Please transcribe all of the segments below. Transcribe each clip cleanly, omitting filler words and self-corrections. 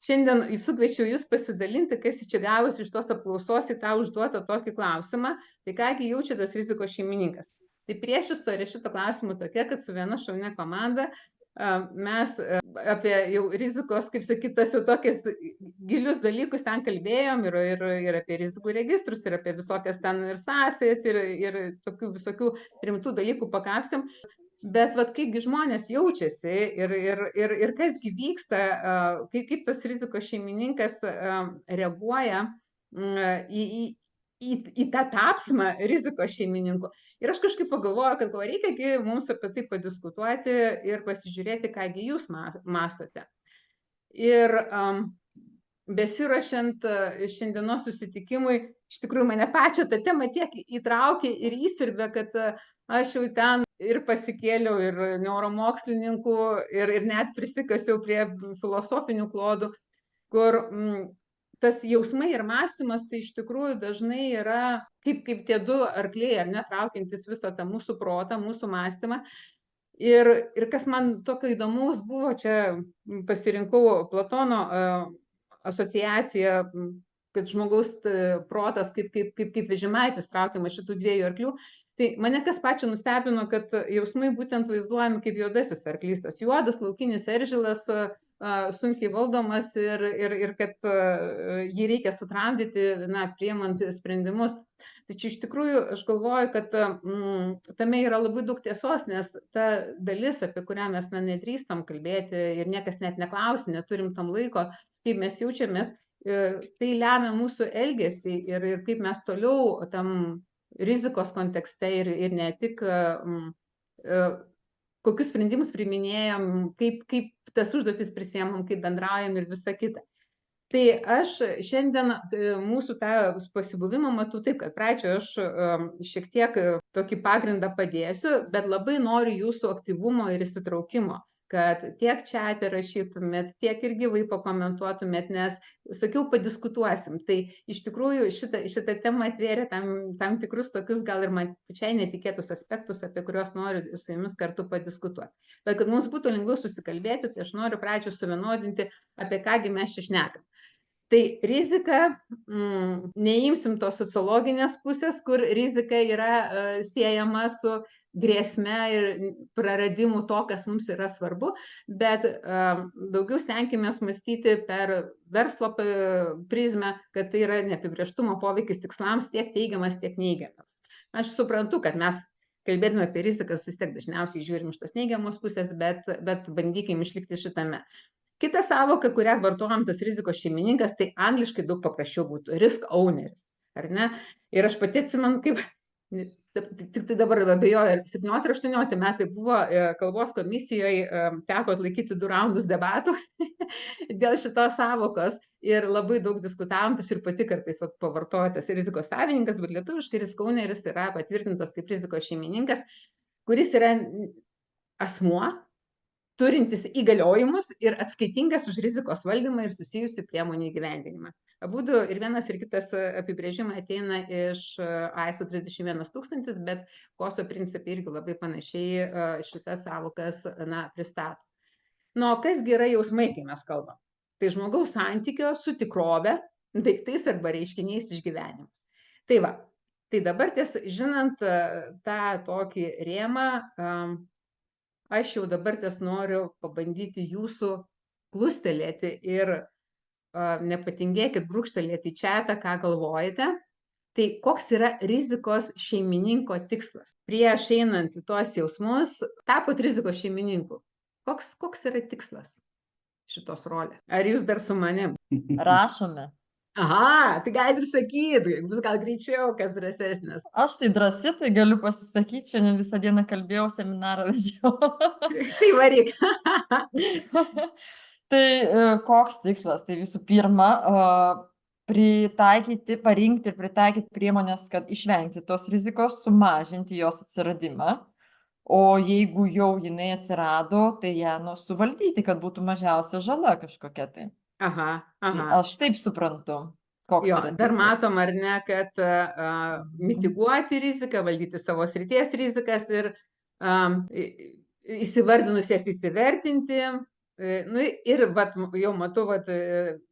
šiandien sukviečiau jūs pasidalinti, kas čia gavosi iš tos apklausos į tą užduotą tokį klausimą, tai kągi jaučia tas rizikos šeimininkas. Tai priešistorė šito klausimų tokia, kad su viena šaunia komanda mes apie jau rizikos, kaip sakyt, tas jau tokias gilius dalykus ten kalbėjom ir apie rizikų registrus, ir apie visokias ten ir sąsajas, ir tokių visokių rimtų dalykų pakapstėm. Bet vat kaipgi žmonės jaučiasi ir kasgi vyksta, kaip tas rizikos šeimininkas reaguoja į tą tapsmą rizikos šeimininku. Ir aš kažkaip pagalvoju, kad reikia mums apie tai padiskutuoti ir pasižiūrėti, kągi jūs mąstote. Ir besiruošiant šiandienos susitikimui, iš tikrųjų mane pačią tą temą tiek įtraukė ir įsiurbė, kad aš jau ten ir pasikėliau, ir neuromokslininkų, ir net prisikasiau prie filosofinių klodų, kur tas jausmai ir mąstymas tai iš tikrųjų dažnai yra kaip tie du arkliai, ar ne, traukiantis visą tą mūsų protą, mūsų mąstymą. Ir kas man tokio įdomaus buvo, čia pasirinkau Platono asociaciją, kad žmogaus protas kaip vežimaitis traukiamas šitų dviejų arklių. Tai mane kas pačią nustebino, kad jausmai būtent vaizduojami kaip juodasis arklys, tas juodas laukinis eržilas, sunkiai valdomas ir kad jį reikia sutramdyti, priimant sprendimus. Tačiau iš tikrųjų aš galvoju, kad tame yra labai daug tiesos, nes ta dalis, apie kurią mes nedrįstam kalbėti ir niekas net neklausia, neturim tam laiko, kaip mes jaučiamės, tai lemia mūsų elgesį ir kaip mes toliau tam rizikos kontekste ir ne tik kokius sprendimus priiminėjom, kaip tas užduotis prisiemam, kaip bendraujam ir visa kita. Tai aš šiandien mūsų tą pasibuvimą matau taip, kad pradžioje aš šiek tiek tokį pagrindą padėsiu, bet labai noriu jūsų aktyvumo ir įsitraukimo, kad tiek čiate rašytumėt, tiek ir gyvai pakomentuotumėt, nes, sakiau, padiskutuosim. Tai iš tikrųjų šitą temą atvėrė tam tikrus tokius gal ir man pačiai netikėtus aspektus, apie kuriuos noriu su jumis kartu padiskutuoti. Bet kad mums būtų lengviau susikalbėti, tai aš noriu pradžioje suvienodinti, apie kągi mes čia šnekam. Tai rizika, neimsim tos sociologinės pusės, kur rizika yra siejama su grėsme ir praradimu to, kas mums yra svarbu, bet daugiau stenkimės mąstyti per verslo prizmę, kad tai yra neapibrėžtumo poveikis tikslams tiek teigiamas, tiek neigiamas. Aš suprantu, kad mes kalbėdami apie rizikas vis tiek dažniausiai žiūrim iš tos neigiamos pusės, bet bandykim išlikti šitame. Kita savoka, kurią vartojam, tas rizikos šeimininkas, tai angliškai daug paprasčiau būtų risk owneris, ar ne? Ir aš pati atsimenu, kaip, tik tai dabar abejoju, 17-18 metai buvo kalbos komisijoje, teko atlaikyti 2 raundus debatų dėl šitos savokos ir labai daug diskutavom, aš ir pati kartais pavartoju tas rizikos savininkas, bet lietuviškai risk owneris yra patvirtintas kaip rizikos šeimininkas, kuris yra asmuo, turintis įgaliojimus ir atskaitingas už rizikos valdymą ir susijusių priemonių įgyvendinimą. Abudu ir vienas ir kitas apibrėžimai ateina iš ISO 31000, bet KOSO principai irgi labai panašiai šitas savokas pristato. Nu, kasgi yra jausmai, kai mes kalbam? Tai žmogaus santykio su tikrove, daiktais arba reiškiniais išgyvenimas. Tai va, tai dabar žinant tą tokį rėmą, aš jau dabar noriu pabandyti jūsų klustelėti ir nepatingėkit brūkštelėti į čatą, ką galvojate. Tai koks yra rizikos šeimininko tikslas? Prieš einant į tuos jausmus, tapot rizikos šeimininku. Koks yra tikslas šitos rolės? Ar jūs dar su manim? Rašome. Aha, tai galite ir sakyti, bus gal greičiau, kas drąsesnis. Aš tai drąsi, tai galiu pasisakyti, šiandien visą dieną kalbėjau, seminarą vedžiau. Tai varyk. Tai koks tikslas? Tai visų pirma, parinkti ir pritaikyti priemonės, kad išvengti tos rizikos, sumažinti jos atsiradimą. O jeigu jau jinai atsirado, tai ją suvaldyti, kad būtų mažiausia žala kažkokia tai. Aha. Aš taip suprantu. Jo, dar matom, ar ne, kad mitiguoti riziką, valdyti savo srities rizikas ir įsivardinus jas įsivertinti, Nu ir vat, jau matau, vat,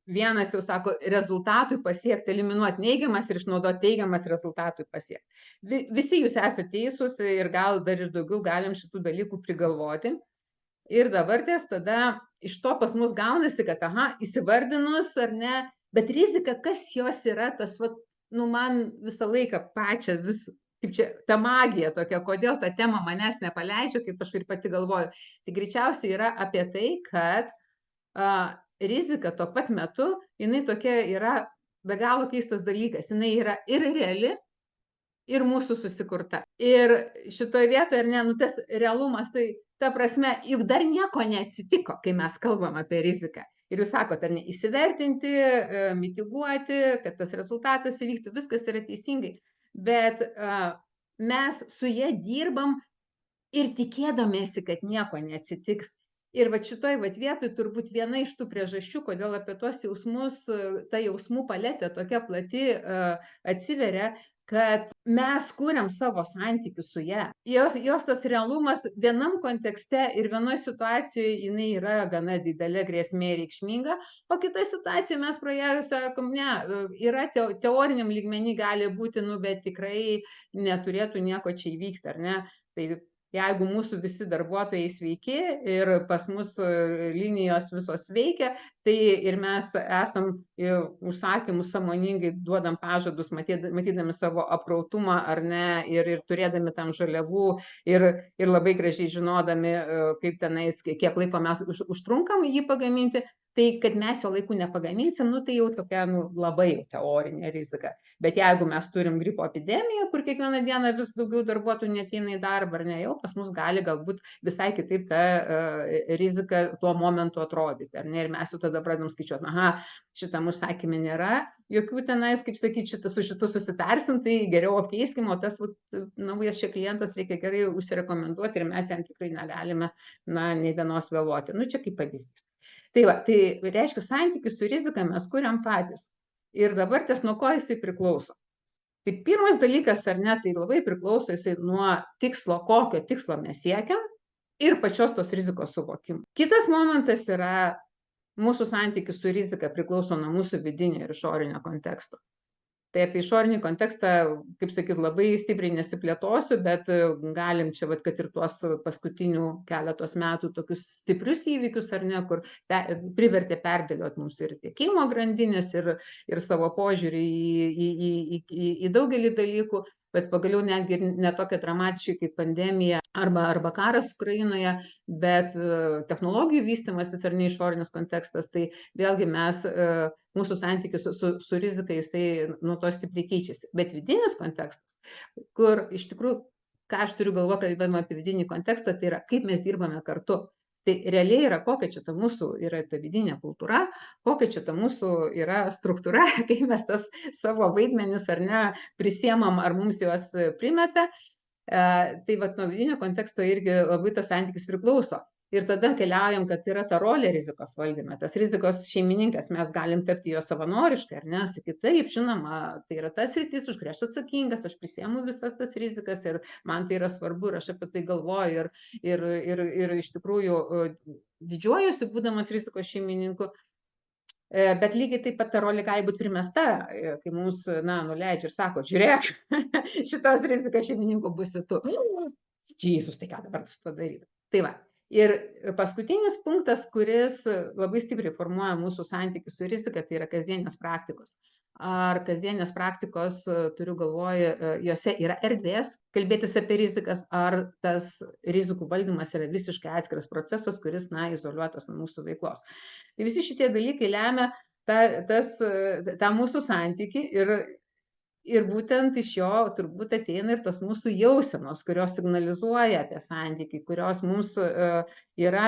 vienas jau sako, rezultatui pasiekti, eliminuoti neigiamas ir išnaudoti teigiamas rezultatui pasiekti. Visi jūs esate teisūs ir gal dar ir daugiau galim šitų dalykų prigalvoti. Ir dabar tada iš to pas mus gaunasi, kad, aha, įsivardinus ar ne, bet rizika, kas jos yra, tas, vat, nu, man visą laiką pačią kaip čia, ta magija tokia, kodėl ta tema manęs nepaleidžia, kaip aš ir pati galvoju. Tai greičiausiai yra apie tai, kad rizika tuo pat metu, jinai tokia yra be galo keistas dalykas. Jinai yra ir reali, ir mūsų susikurta. Ir šitoje vietoje, ar ne, nu, tas realumas, tai ta prasme, juk dar nieko neatsitiko, kai mes kalbam apie riziką. Ir jūs sakote, ar ne, įsivertinti, mitiguoti, kad tas rezultatas įvyktų, viskas yra teisingai. Bet mes su jie dirbam ir tikėdamėsi, kad nieko neatsitiks. Ir va šitoj vietoj turbūt viena iš tų priežasčių, kodėl apie tuos jausmus, ta jausmų paletė tokia plati atsiveria, kad mes kūriam savo santykius su ja. Jos tas realumas vienam kontekste ir vienoje situacijoje jinai yra gana didelė grėsmė ir reikšminga, o kitoje situacijoje mes pro ją sakom, ne, yra teoriniam lygmenį gali būti, nu, bet tikrai neturėtų nieko čia įvykti, ar ne? Tai jeigu mūsų visi darbuotojai sveiki ir pas mus linijos visos veikia, tai ir mes esam užsakymus sąmoningai duodam pažadus, matydami savo aprautumą ar ne, ir turėdami tam žaliavų ir labai gražiai žinodami, kaip tenais, kiek laiko mes užtrunkam jį pagaminti, tai kad mes jo laiku nepagaminsim, nu, tai jau tokia labai teorinė rizika. Bet jeigu mes turim gripo epidemiją, kur kiekvieną dieną vis daugiau darbuotojų neateina į darbą, ar ne, jau pas mus gali galbūt visai kitaip ta rizika tuo momentu atrodyti, ar ne, ir mes jau tada pradedam skaičiuoti, aha, šitam užsakymė nėra, jokių tenais, kaip sakyti, su šitu susitarsim, tai geriau apkeiskim, o tas naujas čia klientas reikia gerai užsirekomenduoti ir mes jam tikrai negalime, na, nei dienos vėluoti. Nu, čia kaip pavyzdys. Tai va, tai reiškia, santykis su rizika mes kuriam patys. Ir dabar ties nuo ko jisai priklauso. Tai pirmas dalykas, ar ne, tai labai priklauso jisai nuo tikslo, kokio tikslo mes siekiam ir pačios tos rizikos suvokimo. Kitas momentas yra mūsų santykis su rizika priklauso nuo mūsų vidinio ir išorinio konteksto. Tai apie išorinį kontekstą, kaip sakyt, labai stipriai nesiplėtosiu, bet galim čia, vat, kad ir tuos paskutinių keletos metų tokius stiprius įvykius, ar ne, kur privertė perdėlioti mums ir tiekimo grandinės, ir savo požiūrį į daugelį dalykų, bet pagaliau netgi ne tokia dramatiškai kaip pandemija arba karas Ukrainoje, bet technologijų vystymasis ar ne išorinis kontekstas, tai vėlgi mūsų santykis su rizika, jisai nuo to stipriai keičiasi. Bet vidinis kontekstas, kur iš tikrųjų, ką aš turiu galvo, kalbėdama apie vidinį kontekstą, tai yra, kaip mes dirbame kartu. Tai realiai yra, kokia čia ta mūsų yra ta vidinė kultūra, kokia čia ta mūsų yra struktūra, kaip mes tas savo vaidmenis ar ne prisiemam, ar mums juos primeta. Tai vat nuo vidinio konteksto irgi labai tas santykis priklauso. Ir tada keliaujam, kad yra ta rolė rizikos valdyme. Tas rizikos šeimininkas, mes galim tapti jo savanoriškai, ar ne? Sakyti, taip, žinoma, tai yra tas sritis, už kurią aš atsakingas, aš prisiemu visas tas rizikas ir man tai yra svarbu ir aš apie tai galvoju ir iš tikrųjų didžiuojuosi, būdamas rizikos šeimininku. Bet lygiai taip pat ta rolė gali būti primesta, kai mums, na, nuleidžia ir sako, žiūrėk, šitos rizikos šeimininku būsi tu. Jėzus, tai ką dabar su to daryti? Tai va. Ir paskutinis punktas, kuris labai stipriai formuoja mūsų santykį su rizika, tai yra kasdienės praktikos. Ar kasdienės praktikos, turiu galvoje, jose yra erdvės kalbėtis apie rizikas, ar tas rizikų valdymas yra visiškai atskiras procesas, kuris, na, izoliuotas nuo mūsų veiklos. Tai visi šitie dalykai lemia tą mūsų santykį ir būtent iš jo turbūt ateina ir tos mūsų jausenos, kurios signalizuoja apie santykį, kurios mums yra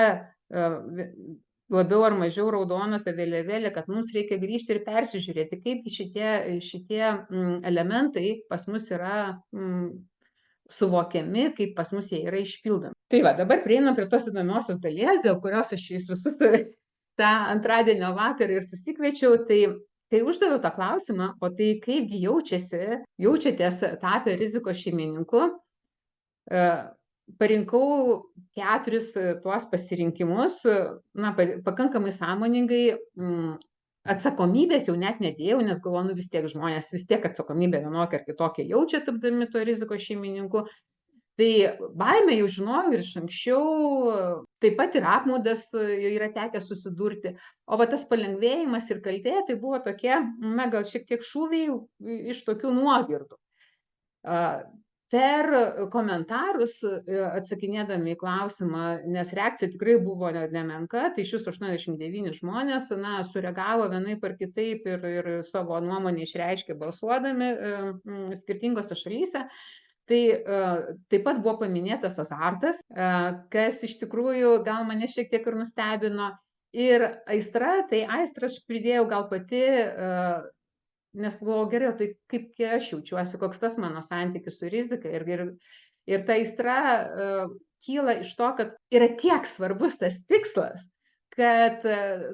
labiau ar mažiau raudona ta vėliavėlė, kad mums reikia grįžti ir persižiūrėti, kaip šitie elementai pas mus yra suvokiami, kaip pas mus jie yra išpildomi. Tai va, dabar prieinam prie tos įdomiosios dalies, dėl kurios aš jūs visus tą antradienio vakarą ir susikviečiau. Tai kai uždaviau tą klausimą, o tai kaipgi jaučiatės tapę rizikos šeimininku, parinkau 4 tuos pasirinkimus, na, pakankamai sąmoningai, atsakomybės jau net nedėjau, nes galvoju, nu vis tiek žmonės vis tiek atsakomybę vienokią ar kitokią jaučia, tapdami tuo rizikos šeimininku. Tai baimę jau žinojau ir iš anksčiau, taip pat ir apmaudas jau yra tekę susidurti. O va tas palengvėjimas ir kaltė, tai buvo tokie, na, gal šiek tiek šūviai iš tokių nuogirdų. Per komentarus atsakinėdami į klausimą, nes reakcija tikrai buvo nemenka, tai iš viso 89 žmonės, na, sureagavo vienaip ar kitaip ir savo nuomonę išreiškė balsuodami skirtingose šalyse. Tai taip pat buvo paminėtas azartas, kas iš tikrųjų gal mane šiek tiek ir nustebino. Ir aistra, tai aistrą aš pridėjau gal pati, nes galvoju, gerai, tai kaip aš jaučiuosi, koks tas mano santykis su rizika. Ir ta aistra kyla iš to, kad yra tiek svarbus tas tikslas, kad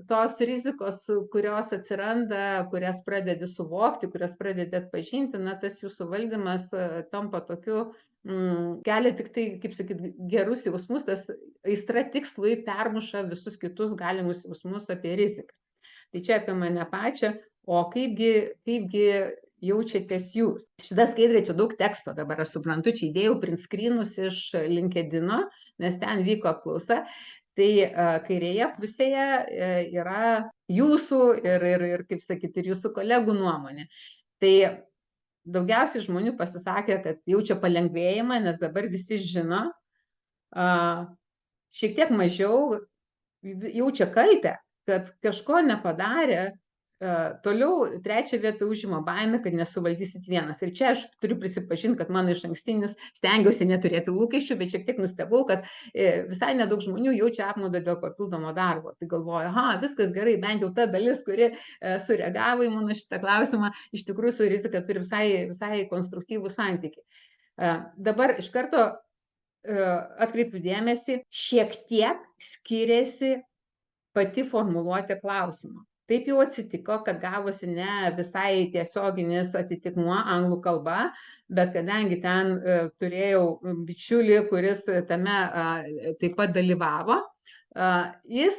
tos rizikos, kurios atsiranda, kurias pradedi suvokti, kurias pradedi atpažinti, na, tas jų suvaldymas tampa tokiu, kelia tik tai, kaip sakyt, gerus jausmus, tas aistra tikslui permuša visus kitus galimus jausmus apie riziką. Tai čia apie mane pačią, o kaipgi jaučiatės jūs. Šitą skaidrę, čia daug teksto dabar aš suprantu, čia įdėjau print screenus iš LinkedIno, nes ten vyko apklausa. Tai kairėje pusėje yra jūsų ir kaip sakyti, ir jūsų kolegų nuomonė. Tai daugiausiai žmonių pasisakė, kad jaučia palengvėjimą, nes dabar visi žino. Šiek tiek mažiau jaučia kaltę, kad kažko nepadarė. Toliau 3. vietą užima baimė, kad nesuvaldysit vienas. Ir čia aš turiu prisipažinti, kad mano išankstinis, stengiausi neturėti lūkesčių, bet šiek tiek nustebau, kad visai nedaug žmonių jaučia apmaudą dėl papildomo darbo. Tai galvoju, viskas gerai, bent jau ta dalis, kuri sureagavo į mano šitą klausimą, iš tikrųjų su rizika turi visai konstruktyvų santykį. Dabar iš karto atkreipiu dėmesį, šiek tiek skiriasi pati formuluotė klausimo. Taip jau atsitiko, kad gavosi ne visai tiesioginis atitikmuo anglų kalba, bet kadangi ten turėjau bičiulį, kuris tame taip pat dalyvavo, jis,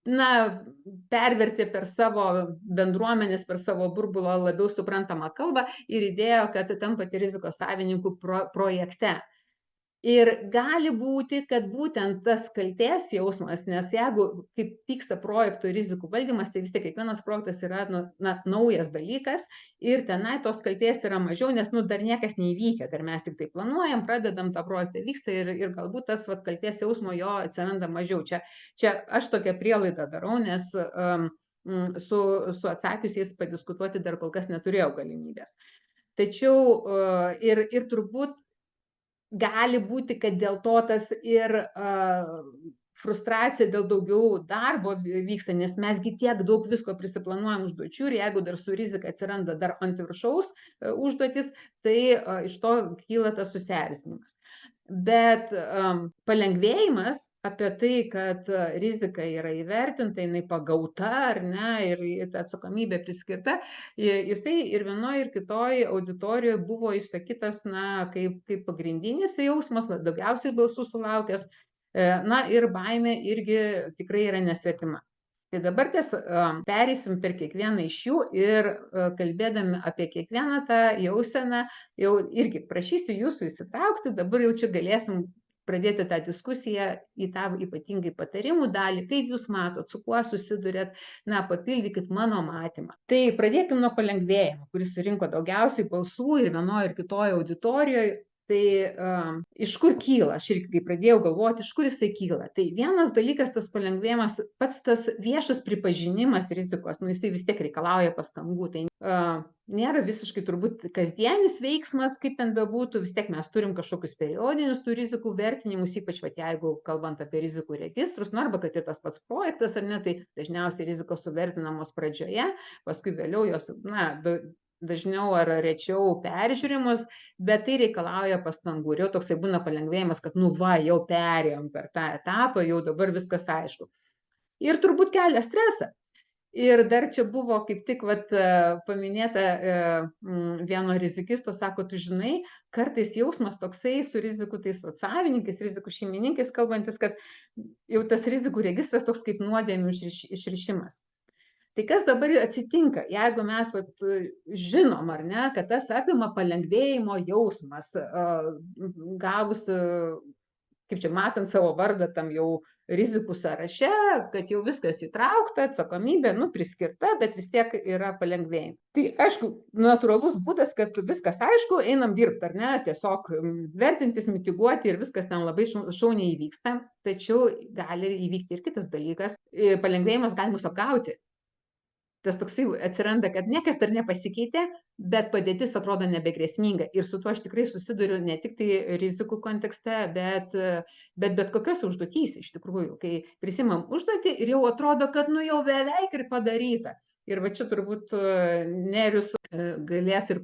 na, pervertė per savo bendruomenės, per savo burbulo labiau suprantamą kalbą ir įdėjo, kad tampate rizikos savininkų projekte. Ir gali būti, kad būtent tas kaltės jausmas, nes jeigu kaip vyksta projektų rizikų valdymas, tai vis tiek kiekvienas projektas yra naujas dalykas ir tenai tos kaltės yra mažiau, nes dar niekas neįvykę, dar mes tik tai planuojam, pradedam tą projektą, vyksta ir galbūt tas kaltės jausmo jo atsiranda mažiau. Čia aš tokią prielaidą darau, nes su atsakiusiais padiskutuoti dar kol kas neturėjau galimybės. Tačiau ir turbūt gali būti, kad dėl to tas ir frustracija dėl daugiau darbo vyksta, nes mesgi tiek daug visko prisiplanuojam užduočių ir jeigu dar su rizika atsiranda dar ant viršaus užduotis, tai iš to kyla tas susierzinimas. Bet palengvėjimas apie tai, kad rizika yra įvertinta, jinai pagauta ar ne, ir ta atsakomybė priskirta, jisai ir vienoje ir kitoje auditorijoje buvo išsakytas, na, kaip pagrindinis jausmas, daugiausiai balsų sulaukęs, na, ir baimė irgi tikrai yra nesvetima. Tai dabar pereisim per kiekvieną iš jų ir kalbėdami apie kiekvieną tą jauseną, jau irgi prašysiu jūsų įsitraukti, dabar jau čia galėsim pradėti tą diskusiją į tą ypatingai patarimų dalį, kaip jūs matot, su kuo susidurėt, na, papildykit mano matymą. Tai pradėkim nuo palengvėjimo, kuris surinko daugiausiai balsų ir vienoje ir kitoje auditorijoje. Tai iš kur kyla? Aš irgi kai pradėjau galvoti, iš kur jisai kyla. Tai vienas dalykas, tas palengvėjimas, pats tas viešas pripažinimas rizikos, jisai vis tiek reikalauja pastangų. Tai nėra visiškai turbūt kasdienis veiksmas, kaip ten bebūtų, vis tiek mes turim kažkokius periodinius tų rizikų vertinimus, ypač jeigu kalbant apie rizikų registrus, arba kad ir tas pats projektas, ar ne, tai dažniausiai rizikos suvertinamos pradžioje, paskui vėliau jos, na, dažniau ar rečiau peržiūrimus, bet tai reikalauja pastangų. Ir jau toksai būna palengvėjimas, kad jau perėjom per tą etapą, jau dabar viskas aišku. Ir turbūt kelia stresą. Ir dar čia buvo kaip tik vat, paminėta vieno rizikisto, sako, tu žinai, kartais jausmas toksai su rizikų tais vat, savininkais, rizikų šeimininkais kalbantis, kad jau tas rizikų registras toks kaip nuodėmių išrišimas. Tai kas dabar atsitinka, jeigu mes vat, žinom, ar ne, kad tas apima palengvėjimo jausmas, gavus, kaip čia matant savo vardą tam jau rizikų sąraše, kad jau viskas įtraukta, atsakomybė, priskirta, bet vis tiek yra palengvėjimas. Tai aišku, natūralus būdas, kad viskas aišku, einam dirbti, ar ne, tiesiog vertintis, mitiguoti ir viskas ten labai šauniai įvyksta, tačiau gali įvykti ir kitas dalykas, palengvėjimas gali mus apgauti. Tas toksai atsiranda, kad niekas dar nepasikeitė, bet padėtis atrodo nebegrėsminga. Ir su tuo aš tikrai susiduriu ne tik tai rizikų kontekste, bet kokios užduotys iš tikrųjų, kai prisimam užduotį ir jau atrodo, kad jau beveik ir padaryta. Ir va čia turbūt Nerijus galės ir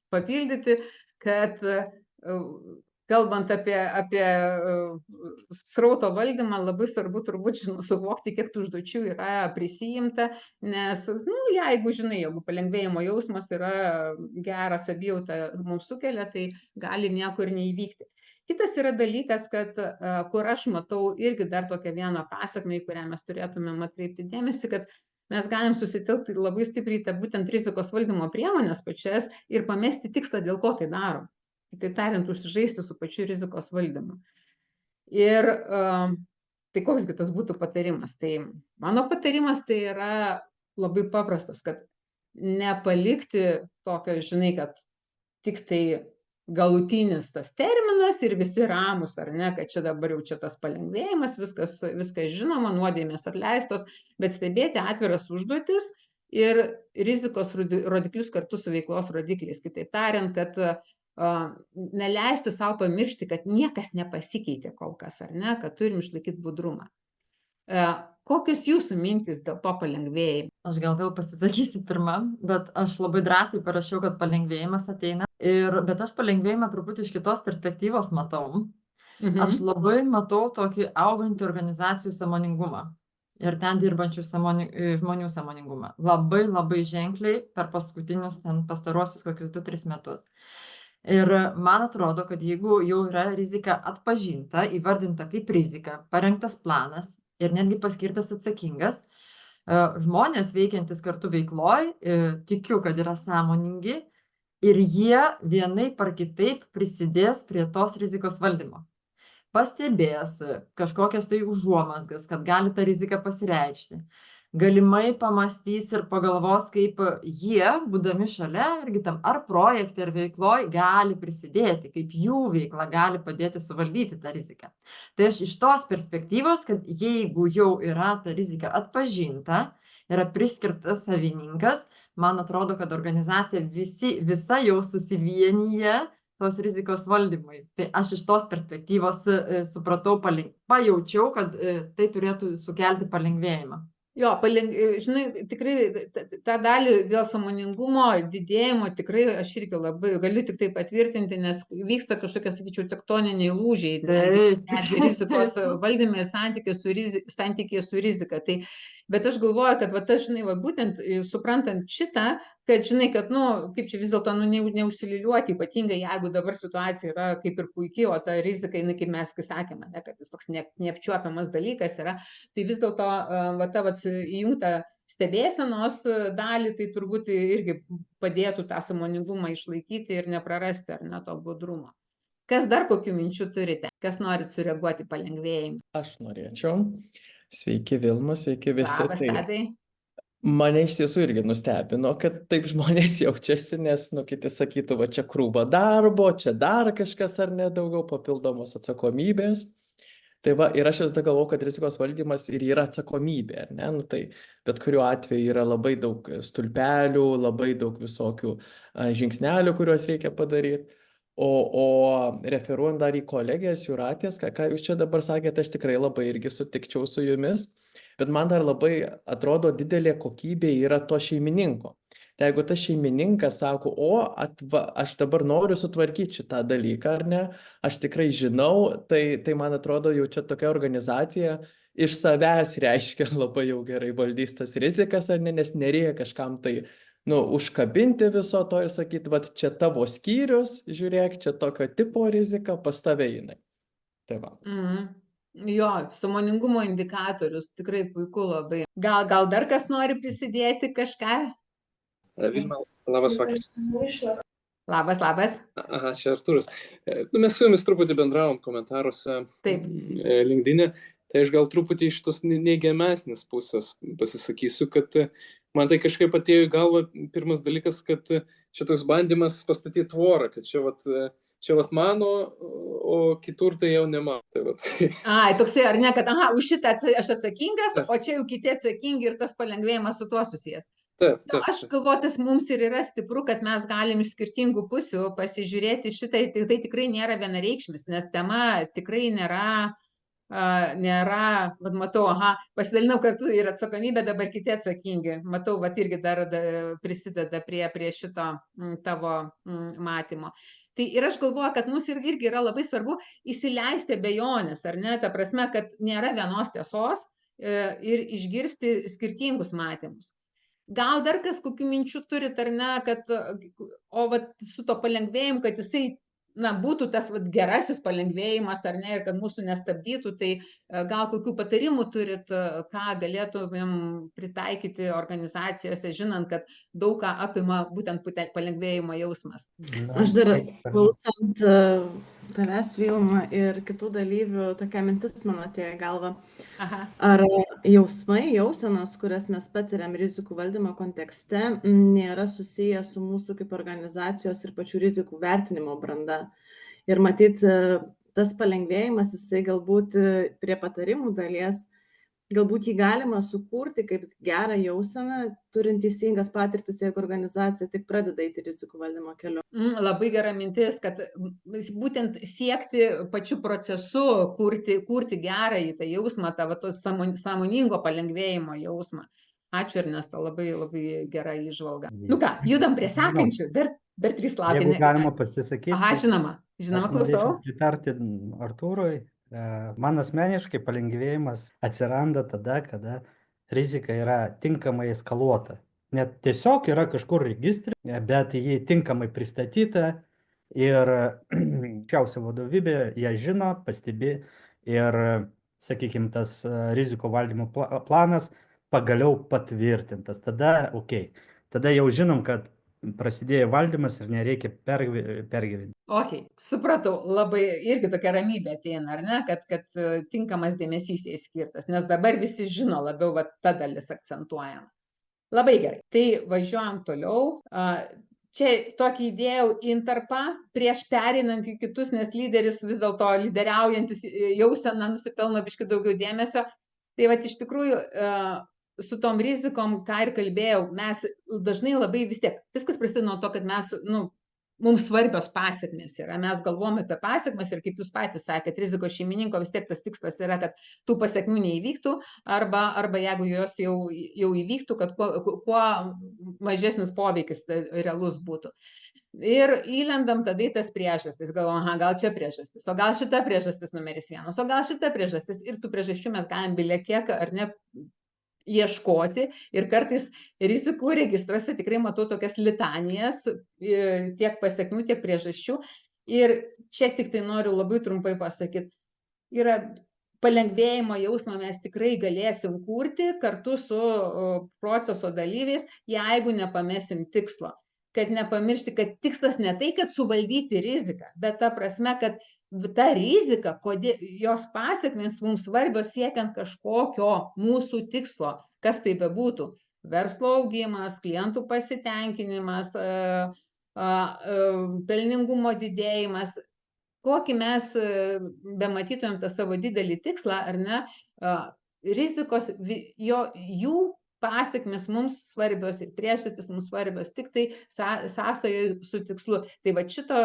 papildyti, kad kalbant apie srauto valdymą, labai svarbu turbūt suvokti, kiek tų užduočių yra prisijimta, nes, jeigu palengvėjimo jausmas yra gerą savijautą mums sukelia, tai gali niekur neįvykti. Kitas yra dalykas, kad kur aš matau irgi dar tokią vieną pasekmę, į kurią mes turėtumėm atkreipti dėmesį, kad mes galim susitelkti labai stipriai tą būtent rizikos valdymo priemonės pačias ir pamesti tikslą, dėl ko tai darom. Kitaip tariant, užsižaisti su pačiu rizikos valdymu. Ir tai koksgi tas būtų patarimas? Tai mano patarimas tai yra labai paprastas, kad nepalikti tokio, kad tik tai galutinis tas terminas ir visi ramus, ar ne, kad čia dabar jau čia tas palengvėjimas, viskas žinoma, nuodėmės atleistos, bet stebėti atviras užduotis ir rizikos rodiklius kartu su veiklos rodikliais. Kitaip tariant, kad neleisti savo pamiršti, kad niekas nepasikeitė kol kas, ar ne, kad turim išlaikyti budrumą. Kokios jūsų mintys dėl to palengvėjimo? Aš gal vėl pasisakysiu pirmą, bet aš labai drąsiai parašiau, kad palengvėjimas ateina. Bet aš palengvėjimą truputį iš kitos perspektyvos matau. Aš labai matau tokį augantį organizacijų sąmoningumą ir ten dirbančių žmonių sąmoningumą. Labai, labai ženkliai per pastaruosius kokius 2-3 metus. Ir man atrodo, kad jeigu jau yra rizika atpažinta, įvardinta kaip rizika, parengtas planas ir netgi paskirtas atsakingas, žmonės veikiantis kartu veikloj, tikiu, kad yra sąmoningi ir jie vienaip ar kitaip prisidės prie tos rizikos valdymo. Pastebės kažkokias tai užuomazgas, kad gali ta rizika pasireikšti. Galimai pamastys ir pagalvos, kaip jie, būdami šalia, irgi tam ar projekte, ar veikloj, gali prisidėti, kaip jų veikla gali padėti suvaldyti tą riziką. Tai aš iš tos perspektyvos, kad jeigu jau yra ta rizika atpažinta, yra priskirtas savininkas, man atrodo, kad organizacija visa jau susivienyje tos rizikos valdymui. Tai aš iš tos perspektyvos supratau, pajaučiau, kad tai turėtų sukelti palengvėjimą. Jo, žinai, tikrai tą dalį dėl sąmoningumo didėjimo tikrai aš irgi labai galiu tik tai patvirtinti, nes vyksta kažkokie, sakyčiau, tektoniniai lūžiai, netgi rizikos valdyme santykėje su rizika. Bet aš galvoju, kad aš, būtent suprantant šitą, kad, kad, kaip čia vis dėlto, neužsiliuliuoti, ypatingai jeigu dabar situacija yra kaip ir puikiai, o ta rizika, kaip mes sakėme, kad jis toks neapčiuopiamas dalykas yra, tai vis dėlto įjungta stebėsenos dalį, tai turbūt irgi padėtų tą sąmoningumą išlaikyti ir neprarasti, ar ne, to budrumo. Kas dar kokių minčių turite? Kas norit sureaguoti palengvėjimą? Aš norėčiau. Sveiki Vilma, sveiki visi. Labas, Tadai. Mane iš tiesų irgi nustebino, kad taip žmonės jaučiasi, nes, kiti sakytų, va čia krūva darbo, čia dar kažkas ar ne daugiau papildomos atsakomybės. Tai va, ir aš visada galvoju, kad rizikos valdymas ir yra atsakomybė, ar ne? Tai bet kuriuo atveju yra labai daug stulpelių, labai daug visokių žingsnelių, kuriuos reikia padaryti. O referuojant dar į kolegės Jūratės, ką jūs čia dabar sakėte, aš tikrai labai irgi sutikčiau su jumis, bet man dar labai atrodo didelė kokybė yra to šeimininko. Tai jeigu tas šeimininkas sako, aš dabar noriu sutvarkyti šitą dalyką, ar ne, aš tikrai žinau, tai man atrodo jau čia tokia organizacija iš savęs reiškia labai jau gerai valdys tas rizikas, ar ne, nes nereikia kažkam tai, nu, užkabinti viso to ir sakyti, vat čia tavo skyrius, žiūrėk, čia tokio tipo rizika, pas tave jinai. Tai va. Jo, sąmoningumo indikatorius, tikrai puiku labai. Gal dar kas nori prisidėti kažką? Vilma, labas vakaras. Labas. Aha, čia Artūras. Nu, mes su jumis truputį bendravom komentaruose Taip. LinkedIn'e, tai aš gal truputį iš tos neigiamesnės pusės pasisakysiu, kad man tai kažkaip atėjo į galvą pirmas dalykas, kad čia toks bandymas pastatyti tvorą, kad čia vat mano, o kitur tai jau ne man. Tai vat. Ai, toksai, ar ne, kad už šitą aš atsakingas, o čia jau kiti atsakingi ir tas palengvėjimas su tuo susijęs. Taip. Aš galvoju, tas mums ir yra stipru, kad mes galim iš skirtingų pusių pasižiūrėti šitai, tai tikrai nėra vienareikšmis, nes tema tikrai nėra, matau, pasidalinau kartu ir atsakomybę, dabar kiti atsakingi. Matau, irgi dar prisideda prie šito tavo matymo. Tai ir aš galvoju, kad mums irgi yra labai svarbu įsileisti abejonės, ar ne, ta prasme, kad nėra vienos tiesos ir išgirsti skirtingus matymus. Gal dar kas kokių minčių turit, ar ne, kad, su to palengvėjimu, kad jisai, būtų tas gerasis palengvėjimas, ar ne, ir kad mūsų nestabdytų, tai gal kokių patarimų turit, ką galėtumėm pritaikyti organizacijose, žinant, kad daug ką apima būtent palengvėjimo jausmas. Aš dar klausant tavęs, Vilma, ir kitų dalyvių, tokia mintis man atėjo į galvą. Ar jausmai, jausenos, kurias mes patiriam rizikų valdymo kontekste, nėra susiję su mūsų kaip organizacijos ir pačių rizikų vertinimo branda. Ir matyt, tas palengvėjimas, jisai galbūt prie patarimų dalies, galbūt jį galima sukurti kaip gerą jauseną, turint teisingas patirtis, jeigu organizacija tik pradeda eiti rizikų valdymo keliu. Labai gera mintis, kad būtent siekti pačiu procesu, kurti gerąjį tą jausmą, tą sąmoningo palengvėjimo jausmą. Ačiū, Ernesto, labai, labai gera įžvalga. Nu ką, judam prie sekančių, dar 3 laukia. Jeigu galima pasisakyti. Žinoma, klausau. Pritarti Artūrui. Man asmeniškai palengvėjimas atsiranda tada, kada rizika yra tinkamai eskaluota. Net tiesiog yra kažkur registrė, bet jį tinkamai pristatyta ir aukščiausia vadovybė ją žino, pastebi ir, sakykime, tas rizikų valdymo planas pagaliau patvirtintas. Tada, tada jau žinom, kad prasidėjo valdymas ir nereikia pergyventi. Supratau, labai irgi tokia ramybė ateina, ar ne, kad tinkamas dėmesys jai skirtas, nes dabar visi žino labiau, ta dalis akcentuojama. Labai gerai, tai važiuojam toliau. Čia tokį įdėjau intarpą prieš pereinant į kitus, nes lyderis vis dėlto lyderiaujantis jauseną nusipelno biškį daugiau dėmesio. Tai iš tikrųjų su tom rizikom, ką ir kalbėjau, mes dažnai labai vis tiek, viskas prasideda nuo to, kad mums svarbios pasekmės yra, mes galvojame apie pasekmes ir kaip jūs patys sakėt, rizikos šeimininko vis tiek tas tikslas yra, kad tų pasekmių neįvyktų, arba jeigu jos jau įvyktų, kad kuo mažesnis poveikis realus būtų. Ir įlendam tada į tas priežastis, galvojam, gal čia priežastis, o gal šita priežastis numeris 1, o gal šita priežastis, ir tų priežasčių mes galim bile kiek ar ne ieškoti, ir kartais rizikų registruose tikrai matau tokias litanijas, tiek pasekmių, tiek priežasčių. Ir čia tik tai noriu labai trumpai pasakyti, yra palengvėjimo jausmą mes tikrai galėsim kurti kartu su proceso dalyviais, jeigu nepamesim tikslo. Kad nepamiršti, kad tikslas ne tai, kad suvaldyti riziką, bet ta prasme, kad ta rizika, jos pasekmės mums svarbios siekiant kažkokio mūsų tikslo, kas tai bebūtų. Verslo augimas, klientų pasitenkinimas, pelningumo didėjimas. Kokį mes bematytumėm tą savo didelį tikslą, ar ne, rizikos, jų pasekmės mums svarbios ir priežastys mums svarbios, tik tai sąsajoje su tikslu. Tai šito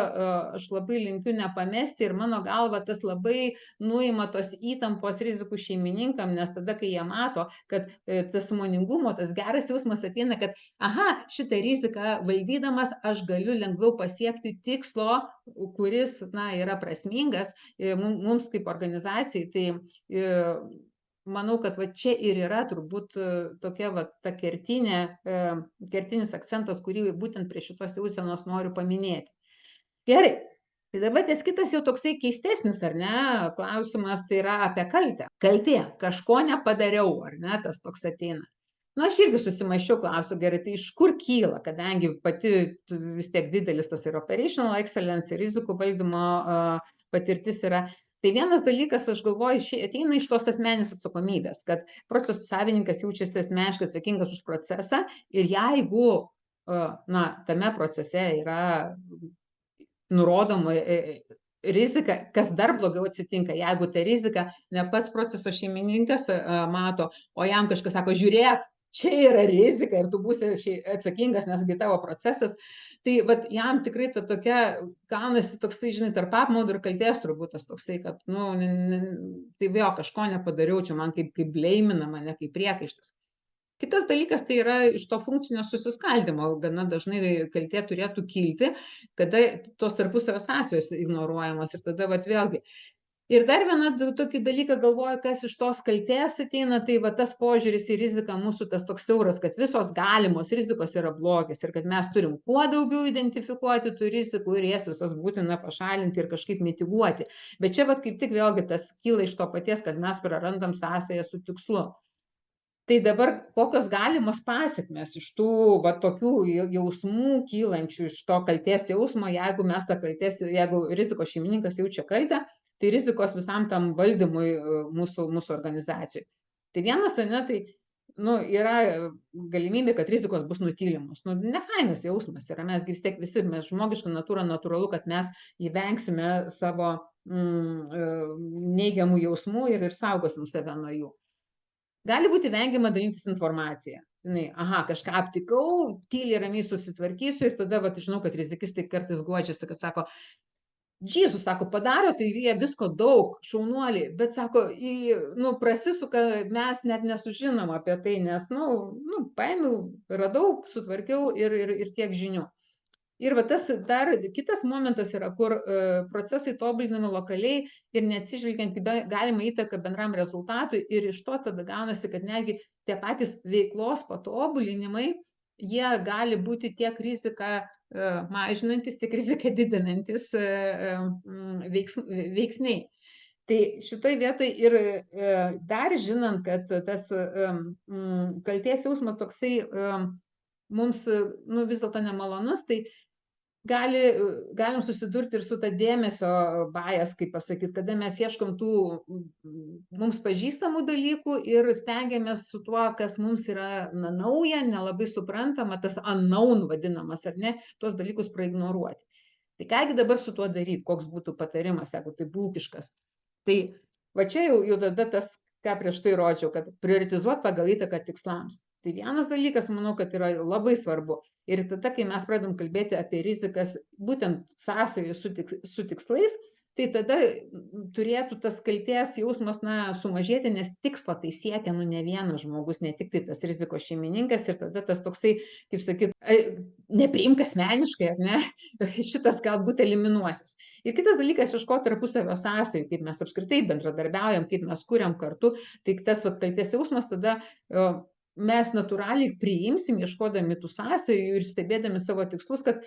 aš labai linkiu nepamesti ir mano galva tas labai nuima tos įtampos rizikų šeimininkam, nes tada, kai jie mato, kad tas sąmoningumo, tas geras jausmas ateina, kad šitą riziką valdydamas aš galiu lengviau pasiekti tikslo, kuris yra prasmingas mums kaip organizacijai. Tai manau, kad va čia ir yra turbūt tokia va ta kertinis akcentas, kurį būtent prie šitos jausenos noriu paminėti. Gerai, tai dabar ties kitas jau toksai keistesnis, ar ne, klausimas, tai yra apie kaltę. Kaltė, kažko nepadariau, ar ne, tas toks ateina. Nu, aš irgi susimaišiau, klausiu, gerai, tai iš kur kyla, kadangi pati vis tiek didelis tas ir operational excellence, ir rizikų valdymo patirtis yra. Tai vienas dalykas, aš galvoju, ateina iš tos asmeninės atsakomybės, kad procesų savininkas jaučiasi asmeniškai atsakingas už procesą ir jeigu na, tame procese yra nurodoma rizika, kas dar blogiau atsitinka, jeigu ta rizika ne pats proceso šeimininkas mato, o jam kažkas sako, žiūrėk, čia yra rizika ir tu būsi atsakingas, nesgi tavo procesas, tai vat, jam tikrai ta tokia, gaunasi toksai, žinai, tarp apmaudo ir kaltės turbūt tas toksai, kad, nu, tai vėl kažko nepadariau, čia man kaip bleiminama, ne kaip priekaištas. Kitas dalykas tai yra iš to funkcinio susiskaldimo, gana dažnai kaltė turėtų kilti, kada tos tarpusavio sąsajos ignoruojamos ir tada vat vėlgi. Ir dar vieną tokį dalyką galvoju, kas iš tos kaltės ateina, tai va tas požiūris į riziką mūsų tas toks siauras, kad visos galimos rizikos yra blogis ir kad mes turim kuo daugiau identifikuoti tų rizikų ir jas visas būtina pašalinti ir kažkaip mitiguoti. Bet čia vat kaip tik vėlgi tas kyla iš to paties, kad mes prarandam sąsają su tikslu. Tai dabar kokios galimos pasekmės iš tų va, tokių jausmų kylančių iš to kaltės jausmo, jeigu mes tą kaltės, jeigu rizikos šeimininkas jaučia kaltę, tai rizikos visam tam valdymui mūsų organizacijai. Tai vienas, ne, tai nu, yra galimybė, kad rizikos bus nutylimos. Nu, nefainas jausmas yra, mes vis tiek visi, mes žmogiška natūra, natūralu, kad mes įvengsime savo neigiamų jausmų ir saugosim save nuo jų. Gali būti vengiama dalintis informaciją. Aha, kažką aptikau, tyliai ramiai susitvarkysiu ir tada, vat, žinau, kad rizikistai kartais guodžiasi, kad sako, Džysus, sako, padaro, tai jie visko daug, šaunuoliai, bet sako, prasisuka, mes net nesužinom apie tai, nes, paėmiau, radau, sutvarkiau ir tiek žinių. Ir va tas dar kitas momentas yra, kur procesai tobulinami lokaliai ir neatsižvelgiant į galimą įtaką bendram rezultatui ir iš to tada gaunasi, kad netgi tie patys veiklos patobulinimai, jie gali būti tiek riziką mažinantis, tiek riziką didinantis veiksniai. Tai šitoj vietoj ir dar žinant, kad tas kaltės jausmas toksai mums vis dėlto nemalonus, tai galim susidurti ir su ta dėmesio bias, kaip pasakyti, kada mes ieškom tų mums pažįstamų dalykų ir stengiamės su tuo, kas mums yra nauja, nelabai suprantama, tas unknown vadinamas, ar ne, tuos dalykus praignoruoti. Tai kągi dabar su tuo daryti, koks būtų patarimas, jeigu tai būkiškas. Tai va čia jau tada tas, ką prieš tai rodžiau, kad prioritizuoti pagal įtaką tikslams. Tai vienas dalykas, manau, kad yra labai svarbu. Ir tada, kai mes pradedam kalbėti apie rizikas, būtent sąsajų su tikslais, tai tada turėtų tas kaltės jausmas sumažėti, nes tikslo tai siekia ne vienas žmogus, ne tik tai tas rizikos šeimininkas ir tada tas toksai, kaip sakyt, nepriimk asmeniškai, ar ne, šitas galbūt eliminuosis. Ir kitas dalykas, ieškoti tarpusavio sąsajų, kaip mes apskritai bendradarbiaujam, kaip mes kuriam kartu, tai tas kaltės jausmas tada mes natūraliai priimsim, ieškodami tų sąsajų ir stebėdami savo tikslus, kad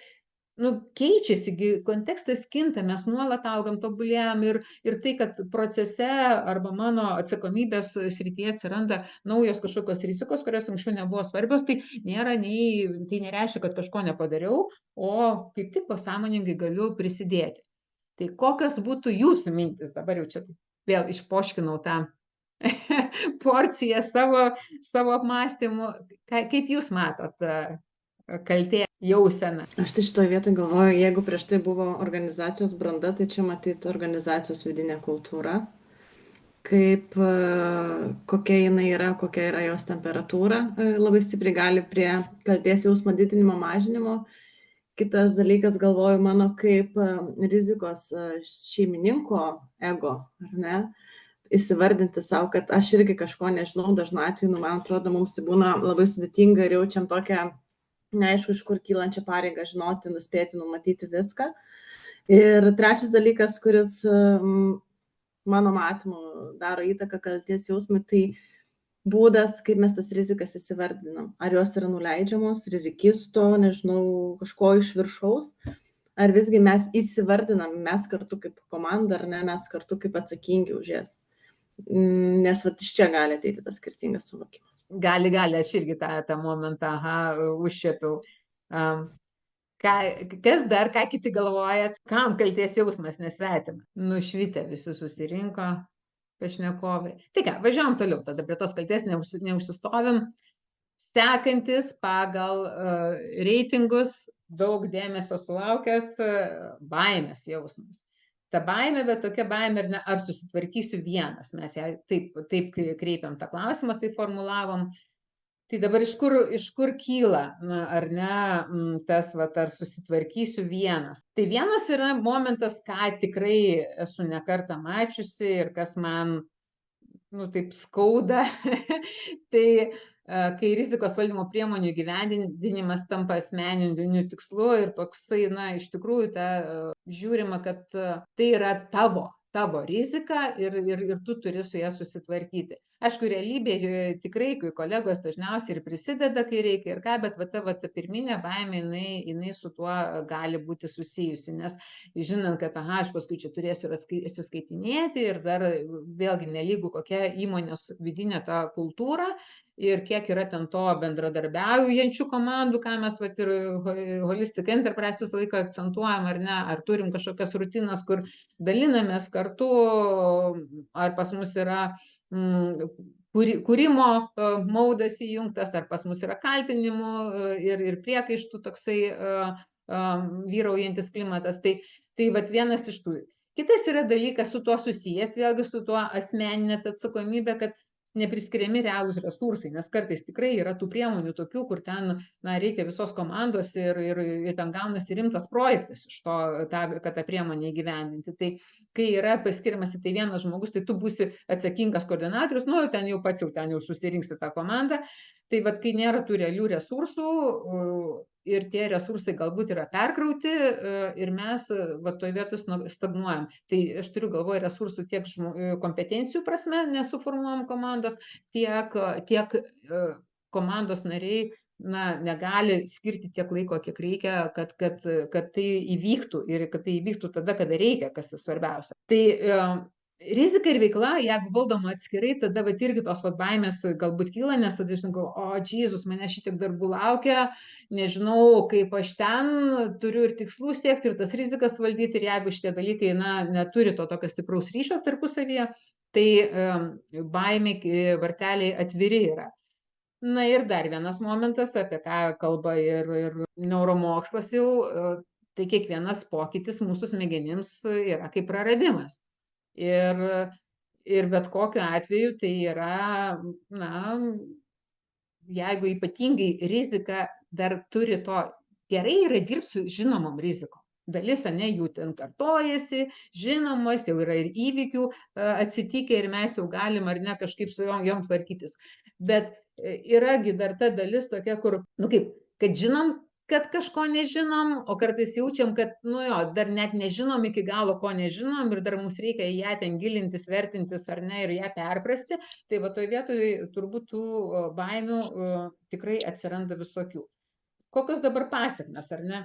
keičiasi, kontekstas kinta, mes nuolat augam, tobulėjam ir tai, kad procese arba mano atsakomybės srityje atsiranda naujos kažkokios rizikos, kurios anksčiau nebuvo svarbios, tai nereiškia, kad kažko nepadariau, o kaip tik pasąmoningai galiu prisidėti. Tai kokios būtų jūsų mintis, dabar jau čia vėl išpoškinau tą porciją savo apmąstymų, kaip jūs matot kaltė jauseną? Aš tai šitoje vietoje galvoju, jeigu prieš tai buvo organizacijos branda, tai čia matyti organizacijos vidinė kultūra, kaip kokia jinai yra, kokia yra jos temperatūra, labai stipriai gali prie kaltės jausmo didinimo, mažinimo. Kitas dalykas, galvoju, mano kaip rizikos šeimininko ego, ar ne? Įsivardinti savo, kad aš irgi kažko nežinau, dažnu atveju, man atrodo, mums tai būna labai sudėtinga ir jaučiam tokią neaišku, iš kur kylančią pareigą žinoti, nuspėti, numatyti viską. Ir trečias dalykas, kuris mano matymu, daro įtaką kaltės jausmui, tai būdas, kaip mes tas rizikas įsivardinam. Ar jos yra nuleidžiamos, rizikisto, nežinau, kažko iš viršaus, ar visgi mes įsivardinam, mes kartu kaip komanda, ar ne, mes kartu kaip atsakingi už jas. Nes vat iš čia gali ateiti tas skirtingas suvokimas. Gali, aš irgi tą momentą užšėpiau. Kas dar, ką kiti galvojat, kam kaltės jausmas nesvetima? Nušvitę visi susirinko pašnekovai. Tai ką, važiuojam toliau, tada prie tos kaltės neužsistovim. Sekantis pagal reitingus daug dėmesio sulaukęs baimės jausmas. Ta baimė, bet tokia baimė, ar susitvarkysiu vienas. Mes ją taip kreipiam tą klausimą, taip formulavom. Tai dabar iš kur kyla, ar ne, tas, ar susitvarkysiu vienas. Tai vienas yra momentas, ką tikrai esu ne kartą mačiusi ir kas man, taip skauda. Tai kai rizikos valdymo priemonių įgyvendinimas tampa asmeniniu tikslu ir toksai, iš tikrųjų, žiūrima, kad tai yra tavo rizika ir tu turi su ją susitvarkyti. Aišku, realybėje tikrai, kai kolegos dažniausiai ir prisideda, kai reikia ir ką, bet ta pirminė baimė, jinai su tuo gali būti susijusi, nes žinant, kad aš paskui čia turėsiu atsiskaitinėti ir dar vėlgi nelygu kokia įmonės vidinė ta kultūra ir kiek yra ten to bendradarbiaujančių komandų, ką mes ir Holistic Enterprise visą laiką akcentuojam, ar ne, ar turim kažkokias rutinas, kur dalinamės kartu, ar pas mus yra kūrimo maudas įjungtas, ar pas mus yra kaltinimų ir priekaištų toksai vyraujantis klimatas. Tai vienas iš tų. Kitas yra dalykas su tuo susijęs, vėlgi su tuo asmeninė atsakomybė, kad nepriskiriami realūs resursai, nes kartais tikrai yra tų priemonių tokių, kur ten reikia visos komandos ir ten gaunasi rimtas projektas iš to, kad tą priemonę įgyvendinti. Tai kai yra paskiriamas tai vienas žmogus, tai tu būsi atsakingas koordinatorius, ten jau susirinksi tą komandą. Tai kai nėra tų realių resursų ir tie resursai galbūt yra perkrauti ir mes toje vietoje stagnuojam. Tai aš turiu galvoje resursų tiek kompetencijų prasme nesuformuojam komandos, tiek komandos nariai negali skirti tiek laiko, kiek reikia, kad tai įvyktų ir kad tai įvyktų tada, kada reikia, kas svarbiausia. Tai rizika ir veikla, jeigu valdoma atskirai, tada irgi tos baimės galbūt kyla, nes tada žinau, Jėzus, mane šitiek darbų laukia, nežinau, kaip aš ten turiu ir tikslų siekti, ir tas rizikas valdyti, ir jeigu šitie dalykai neturi to tokio stipraus ryšio tarpusavyje, tai baimė varteliai atviri yra. Ir dar vienas momentas, apie ką kalba ir neuromokslas jau, tai kiekvienas pokytis mūsų smegenims yra kaip praradimas. Ir bet kokiu atveju tai yra, jeigu ypatingai rizika dar turi to, gerai yra dirbti su žinomom rizikom. Dalis, jų ten kartojasi, žinomos, jau yra ir įvykių atsitikę ir mes jau galim ar ne kažkaip su jom tvarkytis. Bet yragi dar ta dalis tokia, kur, kad žinom, kad kažko nežinom, o kartais jaučiam, kad, dar net nežinom iki galo, ko nežinom ir dar mums reikia į ją ten gilintis, vertintis ar ne ir ją perprasti. Tai toje vietoje turbūt tų baimių tikrai atsiranda visokių. Kokios dabar pasekmės, ar ne?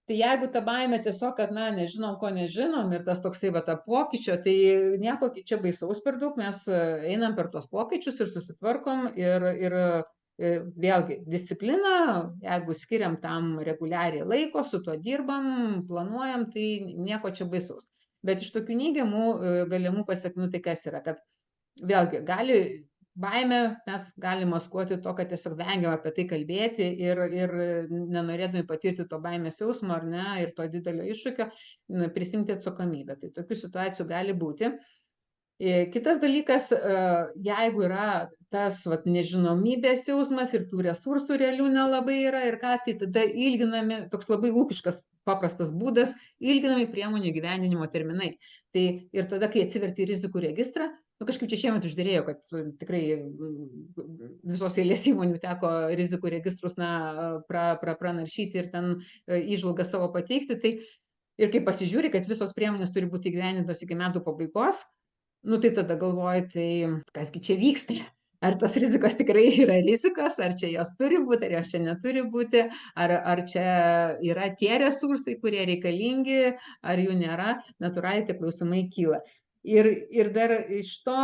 Tai jeigu ta baimė tiesiog, kad, nežinom, ko nežinom ir tas toksai ta pokyčio, tai nieko čia baisaus per daug, mes einam per tos pokyčius ir susitvarkom ir vėlgi disciplina, jeigu skiriam tam reguliariai laiko, su tuo dirbam, planuojam, tai nieko čia baisaus. Bet iš tokių neigiamų galimų pasekmių tai kas yra, kad vėlgi baimė mes galime maskuoti to, kad tiesiog vengiam apie tai kalbėti ir nenorėdami patirti to baimės jausmo ar ne ir to didelio iššūkio prisimti atsakomybę. Tai tokių situacijų gali būti. Kitas dalykas, jeigu yra tas nežinomybės jausmas ir tų resursų realių nelabai yra ir ką, tai tada ilginami, toks labai ūkiškas paprastas būdas, ilginami priemonių įgyvendinimo terminai. Tai ir tada, kai atsiverti rizikų registrą, kažkaip čia šiemet uždėrėjo, kad tikrai visos eilės įmonių teko rizikų registrus pranaršyti ir ten įžvalgą savo pateikti. Tai ir kai pasižiūri, kad visos priemonės turi būti įgyvendintos iki metų pabaigos, nu tai tada galvoju, tai kasgi čia vyksta? Ar tos rizikos tikrai yra rizikos, ar čia jos turi būti, ar jos čia neturi būti, ar čia yra tie resursai, kurie reikalingi, ar jų nėra, natūraliai tie klausimai kyla. Ir dar iš to,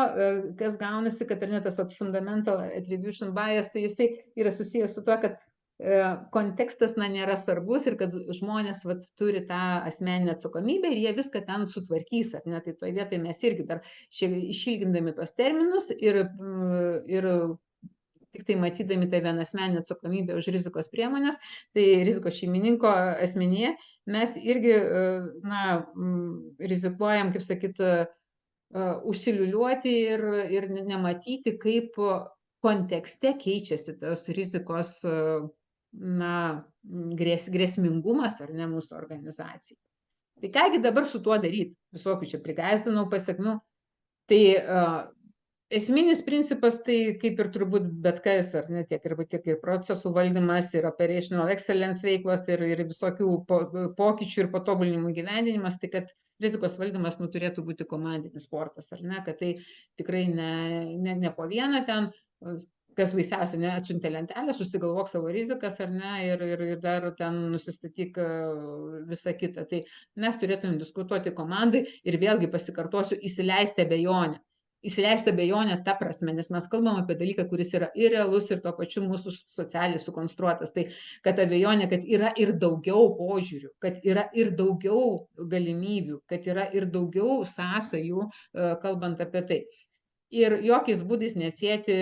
kas gaunasi, kad ar ne tas fundamental attribution bias, tai jisai yra susijęs su tuo, kad kontekstas nėra svarbus ir kad žmonės turi tą asmeninę atsakomybę ir jie viską ten sutvarkys, ar ne, tai toje vietoje mes irgi dar išilgindami tos terminus ir tik tai matydami tą vieną asmeninę atsakomybę už rizikos priemonės, tai rizikos šeimininko asmenyje mes irgi rizikuojam, kaip sakyt, užsiliuliuoti ir nematyti, kaip kontekste keičiasi tos rizikos grėsmingumas ar ne mūsų organizacijai. Tai kągi dabar su tuo daryti? Visokių čia prigąsdinau pasiekmių. Tai esminis principas, tai kaip ir turbūt bet kas, ar ne, tiek ir procesų valdymas, ir operational excellence veiklos, ir visokių pokyčių ir patobulinimų gyvendinimas, tai kad rizikos valdymas turėtų būti komandinis sportas, ar ne, kad tai tikrai ne po vieną ten, kas baisiausia, neatsiuntė lentelę, susigalvok savo rizikas, ar ne, ir dar ten nusistatyk visą kitą. Tai mes turėtume diskutuoti komandai ir vėlgi pasikartosiu, įsileisti abejonę. Įsileisti abejonę ta prasme, nes mes kalbam apie dalyką, kuris yra ir realus, ir tuo pačiu mūsų socialiai sukonstruotas. Tai kad abejonė, kad yra ir daugiau požiūrių, kad yra ir daugiau galimybių, kad yra ir daugiau sąsajų, kalbant apie tai. Ir jokiais būdais neatsieti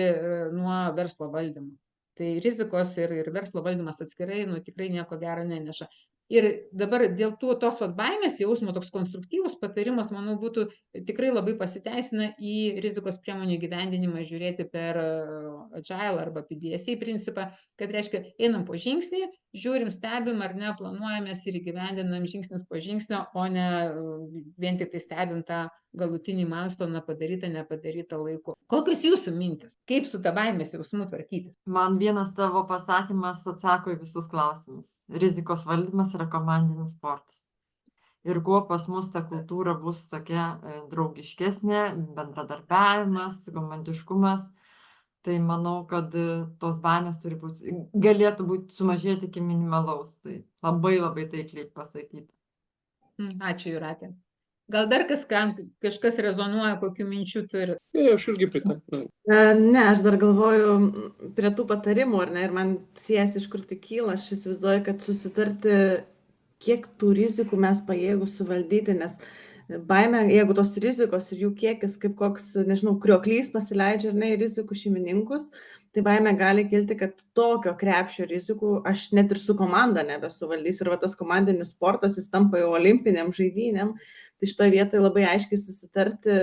nuo verslo valdymo. Tai rizikos ir verslo valdymas atskirai tikrai nieko gero neneša. Ir dabar dėl tos baimės jausmo toks konstruktyvus patarimas, manau, būtų tikrai labai pasiteisina į rizikos priemonių gyvendinimą žiūrėti per agile arba PDCA principą, kad reiškia, einam po žingsnį, žiūrim, stebim ar ne, planuojamės ir įgyvendinam žingsnis po žingsnio, o ne vien tik tai stebim tą galutinį milestone padarytą, nepadarytą laiku. Kokios jūsų mintis? Kaip su ta baimės jausmu tvarkytis? Man vienas tavo pasakymas atsako į visus klausimus. Rizikos valdymas yra komandinis sportas. Ir kuo pas mus ta kultūra bus tokia draugiškesnė, bendradarbiavimas, komandiškumas, tai manau, kad tos baimės galėtų būti sumažėti iki minimalaus. Tai labai labai taikliai pasakyti. Ačiū, Jūratė. Gal dar kažkas rezonuoja, kokių minčių turi? Aš irgi pritariu. Ne, aš dar galvoju prie tų patarimų, ar ne, ir man siejasi, iš kur tai kyla, aš įsivaizduoju, kad susitarti, kiek tų rizikų mes pajėgus suvaldyti, nes baimė, jeigu tos rizikos ir jų kiekis kaip koks, nežinau, krioklys pasileidžia ar ne į rizikų šeimininkus, tai baimė gali kilti, kad tokio krepšio rizikų aš net ir su komanda nebesuvaldys. Ir tas komandinis sportas, jis tampa jau olimpiniam žaidynėm. Tai šitoje vietoje labai aiškiai susitarti,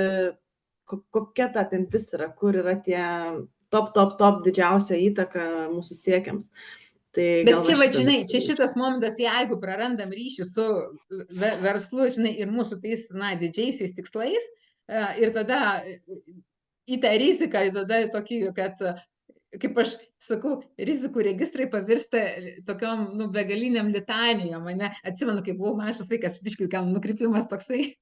kokia ta apimtis yra, kur yra tie top didžiausia įtaka mūsų siekiams. Bet čia, žinai, čia šitas momentas, jeigu prarandam ryšį su verslu, žinai, ir mūsų tais, didžiaisiais tikslais, ir tada į tą riziką, tada tokį, kad, kaip aš sakau, rizikų registrai pavirsta tokiom, begaliniam litanijom, atsimenu, kai buvau mažas vaikas, biškai gal nukrypimas toksai.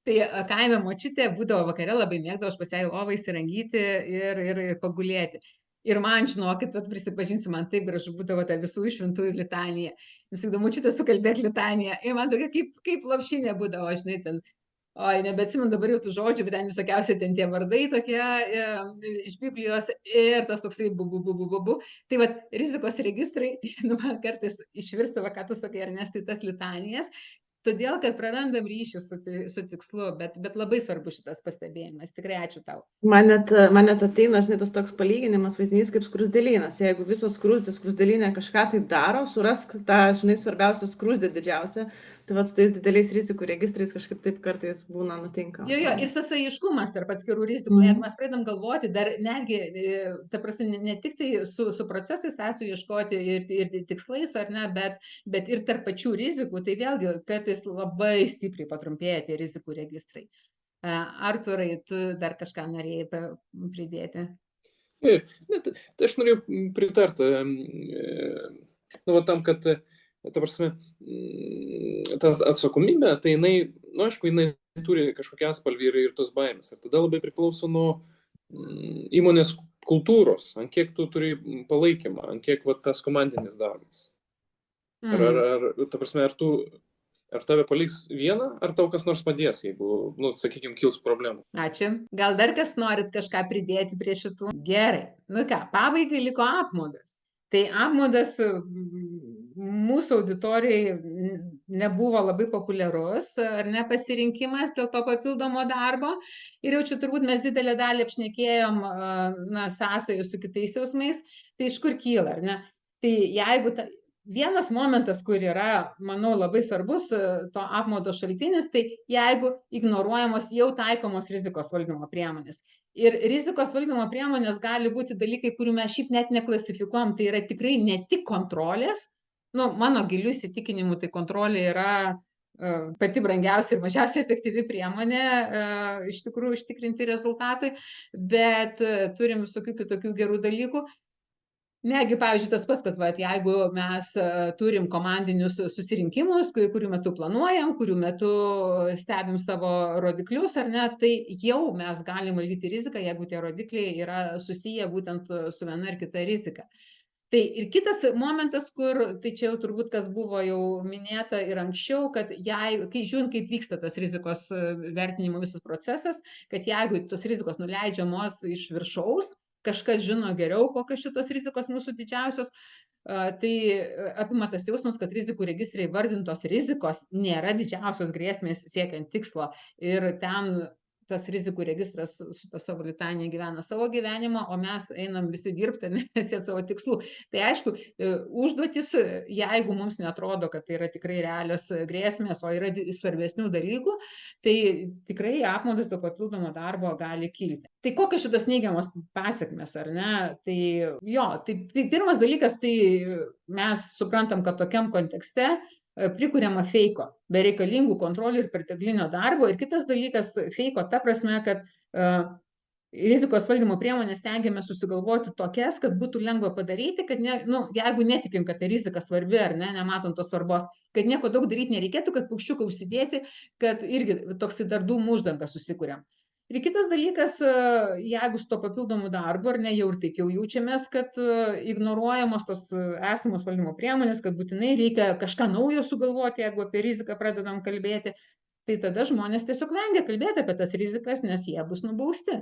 Tai kaime močiutė būdavo vakare, labai mėgdavo, aš pas ją į lovą įsirangyti ir pagulėti. Ir man, žinokit, prisipažinsiu, man taip gražu būdavo ta visų išvintųjų litanija. Vis tik močiutė sukalbėk litaniją. Ir man tokia kaip lopšinė būdavo, žinai, ten. Oi, nebeatsimenu dabar jau tų žodžių, bet ten visokiausiai ten tie vardai tokie iš Biblijos ir tas toksai bu. Tai rizikos registrai, man kartais išvirstavo, ką tu sakai, Ernestai, tas litanijas. Todėl, kad prarandam ryšį su tikslu, bet labai svarbu šitas pastebėjimas. Tikrai ačiū tau. Man net ateina, žinai, tas toks palyginimas, vaizdinys kaip skruzdėlynas. Jeigu visos skruzdėlynė kažką tai daro, surask tą, žinai, svarbiausią skruzdė didžiausią, tai su tais dideliais rizikų registrais kažkaip taip kartais būna nutinka. Jo, ir sąsaiškumas tarp atskirų rizikų. Jeigu mes pradedam galvoti, dar netgi, ta prasme, ne tik tai su procesais sąsajų ieškoti ir tikslais, ar ne, bet ir tarp pačių rizikų, tai vėlgi kartais labai stipriai patrumpėja tie rizikų registrai. Arturai, tu dar kažką norėjai pridėti? Tai aš norėjau pritarti. Tam, kad ta prasme, ta atsakomybė, tai jinai, aišku, jinai turi kažkokią atspalvį ir tos baimės. Ir tada labai priklauso nuo įmonės kultūros, ant kiek tu turi palaikymą, ant kiek tas komandinis darbas. Ta prasme, ar tave paliks vieną, ar tau kas nors padės, jeigu, sakykime, kils problemų. Ačiū. Gal dar kas norit kažką pridėti prie šitų? Gerai. Pabaigai liko apmaudas. Tai apmaudas mūsų auditorijai nebuvo labai populiarus, ar ne, pasirinkimas dėl to papildomo darbo. Ir jau čia turbūt mes didelę dalį apšnekėjom sąsajų su kitais jausmais. Tai iš kur kyla, ar ne? Tai jeigu vienas momentas, kur yra, manau, labai svarbus to apmaudo šaltinis, tai jeigu ignoruojamos jau taikomos rizikos valdymo priemonės. Ir rizikos valdymo priemonės gali būti dalykai, kurių mes šiaip net neklasifikuojam, tai yra tikrai ne tik kontrolės. Mano giliu įsitikinimu, tai kontrolė yra pati brangiausia ir mažiausiai efektyvi priemonė iš tikrųjų užtikrinti rezultatui, bet turim visokių kitokių gerų dalykų. Negi, pavyzdžiui, tas pats, kad jeigu mes turim komandinius susirinkimus, kurių metu planuojam, kurių metu stebim savo rodiklius, ar ne, tai jau mes galim valdyti riziką, jeigu tie rodikliai yra susiję būtent su viena ar kita rizika. Tai ir kitas momentas, tai čia jau turbūt kas buvo jau minėta ir anksčiau, kad kai žiūrint, kaip vyksta tas rizikos vertinimo visas procesas, kad jeigu tos rizikos nuleidžiamos iš viršaus, kažkas žino geriau, kokios šitos rizikos mūsų didžiausios, tai apima tas jausmas, kad rizikų registre įvardintos rizikos nėra didžiausios grėsmės siekiant tikslo. Ir ten tas rizikų registras su ta savo litanija gyvena savo gyvenimą, o mes einam visi dirbti, nesiekti savo tikslų. Tai aišku, užduotis, jeigu mums netrodo, kad tai yra tikrai realios grėsmės, o yra svarbesnių dalykų, tai tikrai apmaudas dėl papildomo darbo gali kilti. Tai kokios šitos neigiamos pasekmės, ar ne? Tai pirmas dalykas, tai mes suprantam, kad tokiam kontekste prikuriama feiko, bereikalingų kontrolių ir perteklinio darbo. Ir kitas dalykas, feiko ta prasme, kad rizikos valdymo priemonės stengiamės susigalvoti tokias, kad būtų lengva padaryti, kad jeigu netikim, kad ta rizika svarbi ar ne, nematom tos svarbos, kad nieko daug daryti nereikėtų, kad paukščiuką užsidėti, kad irgi toksai dar dūmų uždanga susikuriam. Ir kitas dalykas, jeigu su to papildomu darbu, ar ne, jau ir taip jau jaučiamės, kad ignoruojamos tos esamos valdymo priemonės, kad būtinai reikia kažką naujo sugalvoti, jeigu apie riziką pradedam kalbėti, tai tada žmonės tiesiog vengia kalbėti apie tas rizikas, nes jie bus nubausti.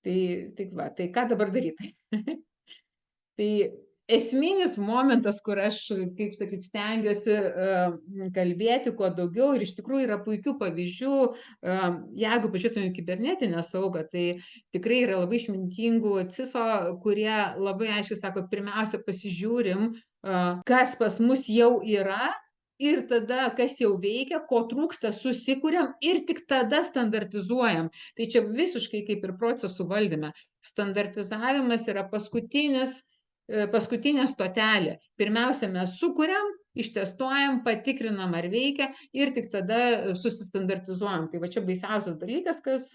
Tai ką dabar daryti? Tai esminis momentas, kur aš, kaip sakyt, stengiuosi kalbėti kuo daugiau, ir iš tikrųjų yra puikių pavyzdžių, jeigu pažiūrėtume kibernetinę saugą, tai tikrai yra labai išmintingų CISO, kurie labai aiškiai sako, pirmiausia pasižiūrim, kas pas mus jau yra, ir tada, kas jau veikia, ko trūksta, susikuriam ir tik tada standartizuojam. Tai čia visiškai kaip ir procesų valdyme. Standartizavimas yra paskutinė stotelė. Pirmiausia, mes sukuriam, ištestuojam, patikrinam, ar veikia, ir tik tada susistandartizuojam. Tai va čia baisiausias dalykas, kas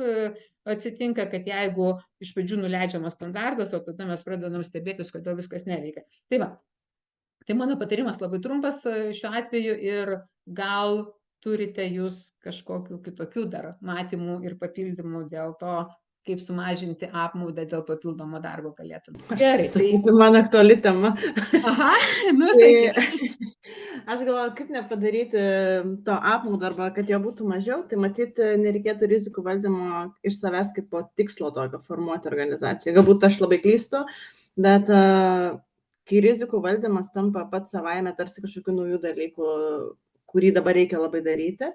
atsitinka, kad jeigu iš pradžių nuleidžiamas standartas, o tada mes pradedam stebėtis, kodėl viskas neveikia. Tai mano patarimas labai trumpas šiuo atveju, ir gal turite jūs kažkokių kitokių dar matymų ir papildymų dėl to, kaip sumažinti apmaudą dėl papildomo darbo galėtum. Gerai. Sakysiu, man aktuali tema. Aha, sakyk. Aš galvoju, kaip nepadaryti to apmaudo, arba kad jo būtų mažiau, tai matyti nereikėtų rizikų valdymo iš savęs kaip po tikslo tokio formuoti organizacijoje. Galbūt aš labai klystu, bet kai rizikų valdymas tampa pats savaime tarsi kažkokių naujų dalykų, kurį dabar reikia labai daryti,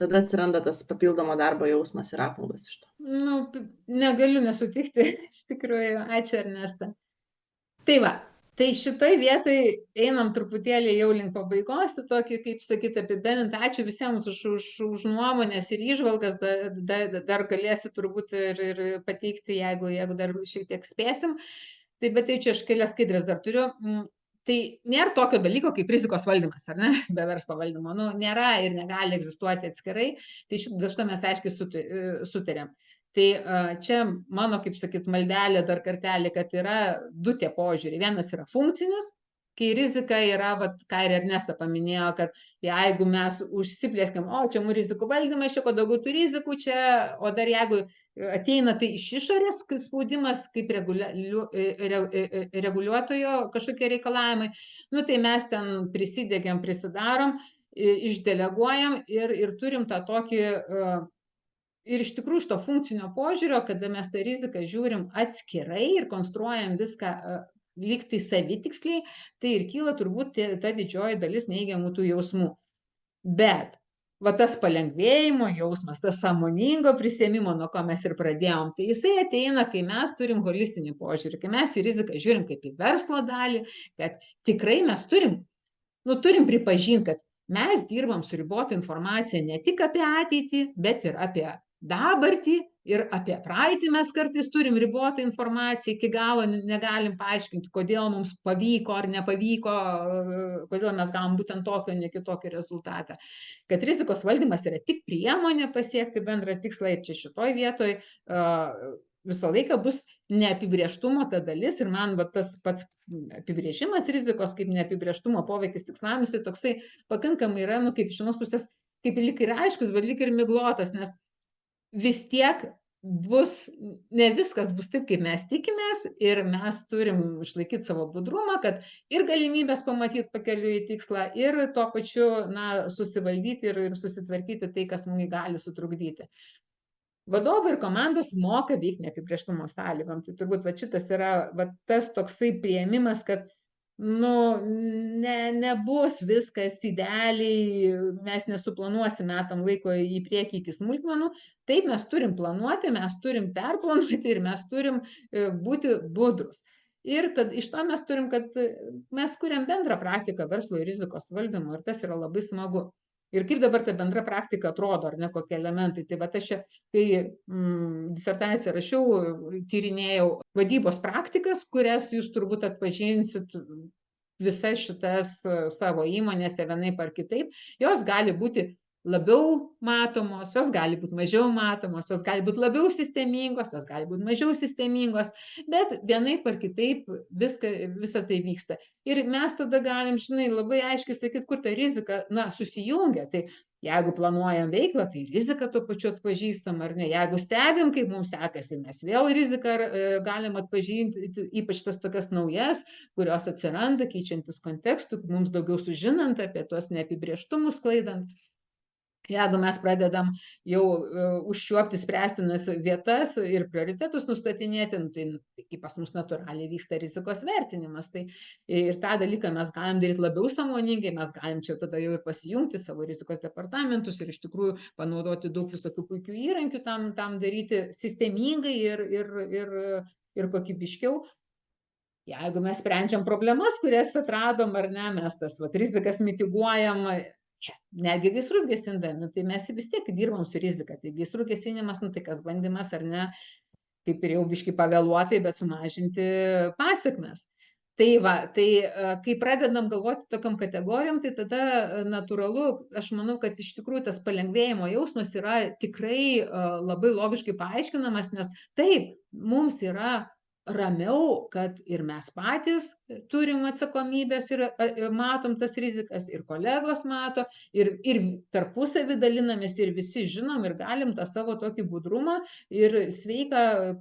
tada atsiranda tas papildomo darbo jausmas ir apmaudas iš to. Negaliu nesutikti, iš tikrųjų. Ačiū, Ernesta. Tai šitoj vietoj einam truputėlį jau link pabaigos, tai tokį, kaip sakyti, apibendrinti. Ačiū visiems už nuomonės ir įžvalgas, dar galėsi turbūt ir pateikti, jeigu dar šiek tiek spėsim. Bet čia aš kelias skaidrės dar turiu. Tai nėra tokio dalyko kaip rizikos valdymas, ar ne, be verslo valdymo. Nėra ir negali egzistuoti atskirai, tai šito mes aiškiai sutarėm. Tai čia mano, kaip sakyt, maldelė dar kartelį, kad yra du tie požiūriai. Vienas yra funkcinis, kai rizika yra, vat, ką ir Ernesta paminėjo, kad jeigu mes užsiplėskim, o čia mūsų rizikų valdymas, čia ko daugiau tų rizikų, čia, o dar jeigu ateina tai iš išorės spaudimas, kaip reguliuotojo kažkokie reikalavimai, nu tai mes ten prisidėgiam, prisidarom, išdeleguojam ir turim tą tokį, ir iš tikrųjų iš to funkcinio požiūrio, kada mes tą riziką žiūrim atskirai ir konstruojam viską lyg tai savitiksliai, tai ir kyla turbūt ta didžioji dalis neigiamų tų jausmų. Bet va tas palengvėjimo jausmas, tas sąmoningo prisėmimo, nuo ko mes ir pradėjom, tai jisai ateina, kai mes turim holistinį požiūrį, kai mes į riziką žiūrim kaip į verslo dalį, kad tikrai mes turim pripažinti, kad mes dirbam su ribota informacija ne tik apie ateitį, bet ir apie dabartį ir apie praeitį mes kartais turim ribotą informaciją, iki galo negalim paaiškinti, kodėl mums pavyko ar nepavyko, kodėl mes gavom būtent tokio, ne kitokį rezultatą. Kad rizikos valdymas yra tik priemonė pasiekti bendrą tikslą ir čia šitoj vietoj visą laiką bus neapibrėžtumo ta dalis ir man va, tas pats apibrėžimas rizikos kaip neapibrėžtumo poveikis tikslams, tai toksai pakankamai yra, nu, kaip iš vienos pusės, kaip lyg ir aiškus, bet lyg ir miglotas, nes vis tiek ne viskas bus taip, kaip mes tikimės ir mes turim išlaikyti savo budrumą, kad ir galimybės pamatyti pakeliui į tikslą ir tuo pačiu, susivaldyti ir susitvarkyti tai, kas mums gali sutrukdyti. Vadovai ir komandos moka veikti neapibrėžtumo sąlygom. Tai turbūt šitas yra tas toksai priėmimas, kad nebus viskas idealiai, mes nesuplanuosim metam laiko į priekį iki smulkmenų. Taip, mes turim planuoti, mes turim perplanuoti ir mes turim būti budrus. Ir tad iš to mes turim, kad mes kuriam bendrą praktiką verslo ir rizikos valdymo ir tas yra labai smagu. Ir kaip dabar ta bendra praktika atrodo, ar ne, kokie elementai. Tai aš čia, kai disertaciją rašiau, tyrinėjau vadybos praktikas, kurias jūs turbūt atpažinsit visas šitas savo įmonėse vienaip ar kitaip. Jos gali būti labiau matomos, jos gali būti mažiau matomos, jos gali būti labiau sistemingos, jos gali būti mažiau sistemingos, bet vienaip ar kitaip visa tai vyksta. Ir mes tada galim, labai aiškiai sakyti, kur ta rizika, susijungia. Tai jeigu planuojam veiklą, tai riziką tuo pačiu atpažįstam, ar ne. Jeigu stebim, kaip mums sekasi, mes vėl riziką galim atpažinti, ypač tas tokias naujas, kurios atsiranda, keičiantis kontekstų, mums daugiau sužinant apie tuos neapibrėžtumus sklaidant. Jeigu mes pradedam jau užčiuopti spręstinas vietas ir prioritetus nustatinėti, tai kaip pas mus natūraliai vyksta rizikos vertinimas. Tai ir tą dalyką mes galim daryti labiau sąmoningai, mes galim čia tada jau ir pasijungti savo rizikos departamentus ir iš tikrųjų panaudoti daug visokių puikių įrankių tam daryti sistemingai ir kokybiškiau. Jeigu mes sprendžiam problemas, kurias atradom ar ne, mes tas rizikas mitiguojam, netgi gaisrus gesindami, tai mes vis tiek dirbam su rizika. Tai gaisrų gesinimas, tai kas bandymas ar ne, kaip ir jau biškai pavėluotai, bet sumažinti pasiekmes. Tai kai pradedam galvoti tokiam kategorijom, tai tada natūralu, aš manau, kad iš tikrųjų tas palengvėjimo jausmas yra tikrai labai logiškai paaiškinamas, nes taip, mums yra ramiau, kad ir mes patys turim atsakomybės ir matom tas rizikas, ir kolegos mato, ir tarpusavį dalinamės, ir visi žinom, ir galim tą savo tokį budrumą ir sveiką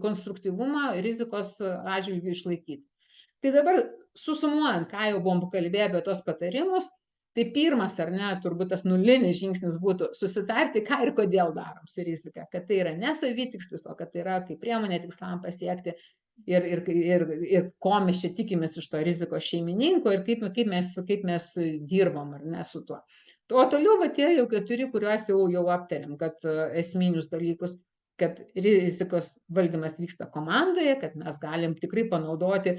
konstruktyvumą rizikos atžvilgiu išlaikyti. Tai dabar susumuojant, ką jau buvom kalbėję apie tos patarimus, tai pirmas, ar ne, turbūt tas nulinis žingsnis būtų susitarti, ką ir kodėl darom su rizika, kad tai yra ne savitikslis, o kad tai yra kaip priemonė tikslam pasiekti ir ko mes čia tikimės iš to rizikos šeimininko ir kaip mes dirbam, ar ne, su tuo. O toliau tie jau 4, kuriuos jau aptarėm, kad esminius dalykus, kad rizikos valdymas vyksta komandoje, kad mes galim tikrai panaudoti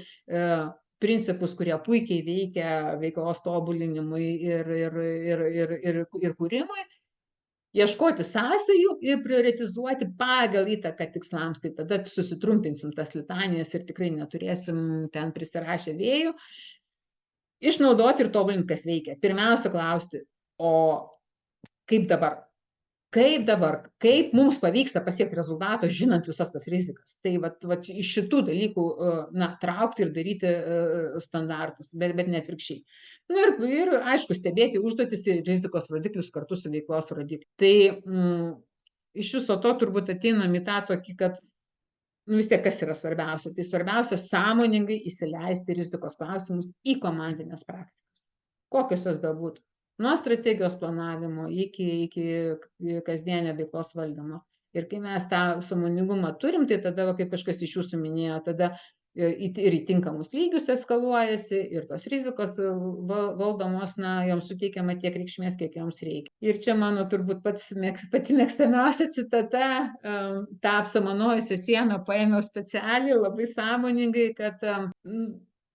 principus, kurie puikiai veikia veiklos tobulinimui ir kūrimui, ieškoti sąsajų ir prioritizuoti pagal įtaką tikslams, tai tada susitrumpinsim tas litanijas ir tikrai neturėsim ten prisirašę vėjų. Išnaudoti ir tobulinti, kas veikia. Pirmiausia klausti, o kaip dabar? kaip dabar, kaip mums pavyksta pasiekti rezultato, žinant visas tas rizikas. Tai vat iš šitų dalykų, traukti ir daryti standartus, bet ne atvirkščiai. Ir aišku, stebėti užduotis ir rizikos rodiklius kartu su veiklos rodikliu. Tai iš viso to turbūt ateinam į tą tokį, kad vis tiek kas yra svarbiausia. Tai svarbiausia sąmoningai įsileisti rizikos klausimus į komandinės praktikas. Kokios jos bebūtų. Nuo strategijos planavimo iki kasdienio veiklos valdymo. Ir kai mes tą sąmoningumą turim, tai tada, kaip kažkas iš jūsų minėjo, tada ir į tinkamus lygius eskaluojasi, ir tos rizikos valdomos, joms suteikiama tiek reikšmės, kiek joms reikia. Ir čia mano turbūt pati mėgstamiausia citata, tą apsamanojusią sieną paėmiau specialiai, labai sąmoningai, kad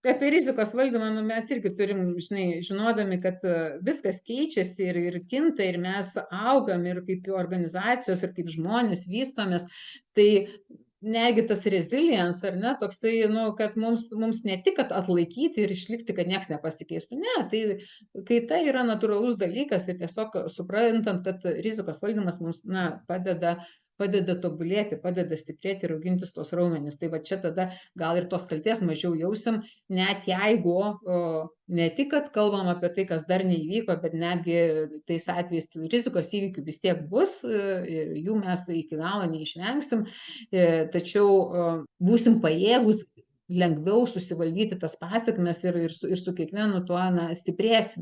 apie rizikos valdymą mes irgi turim, žinodami, kad viskas keičiasi ir kinta, ir mes augam, ir kaip organizacijos, ir kaip žmonės vystomės, tai negi tas resilience, ar ne, toksai, kad mums ne tik, kad atlaikyti ir išlikti, kad nieks nepasikeistų, ne, tai kaita yra natūralus dalykas ir tiesiog suprantant, kad rizikos valdymas mums, padeda tobulėti, padeda stiprėti ir augintis tos raumenis. Tai va čia tada gal ir tos kaltės mažiau jausim, net jeigu ne tik, kad kalbam apie tai, kas dar neįvyko, bet netgi tais atvejais rizikos įvykių vis tiek bus, jų mes iki galo neišvengsim, tačiau būsim pajėgus lengviau susivaldyti tas pasekmes ir su kiekvienu tuo stiprėsim.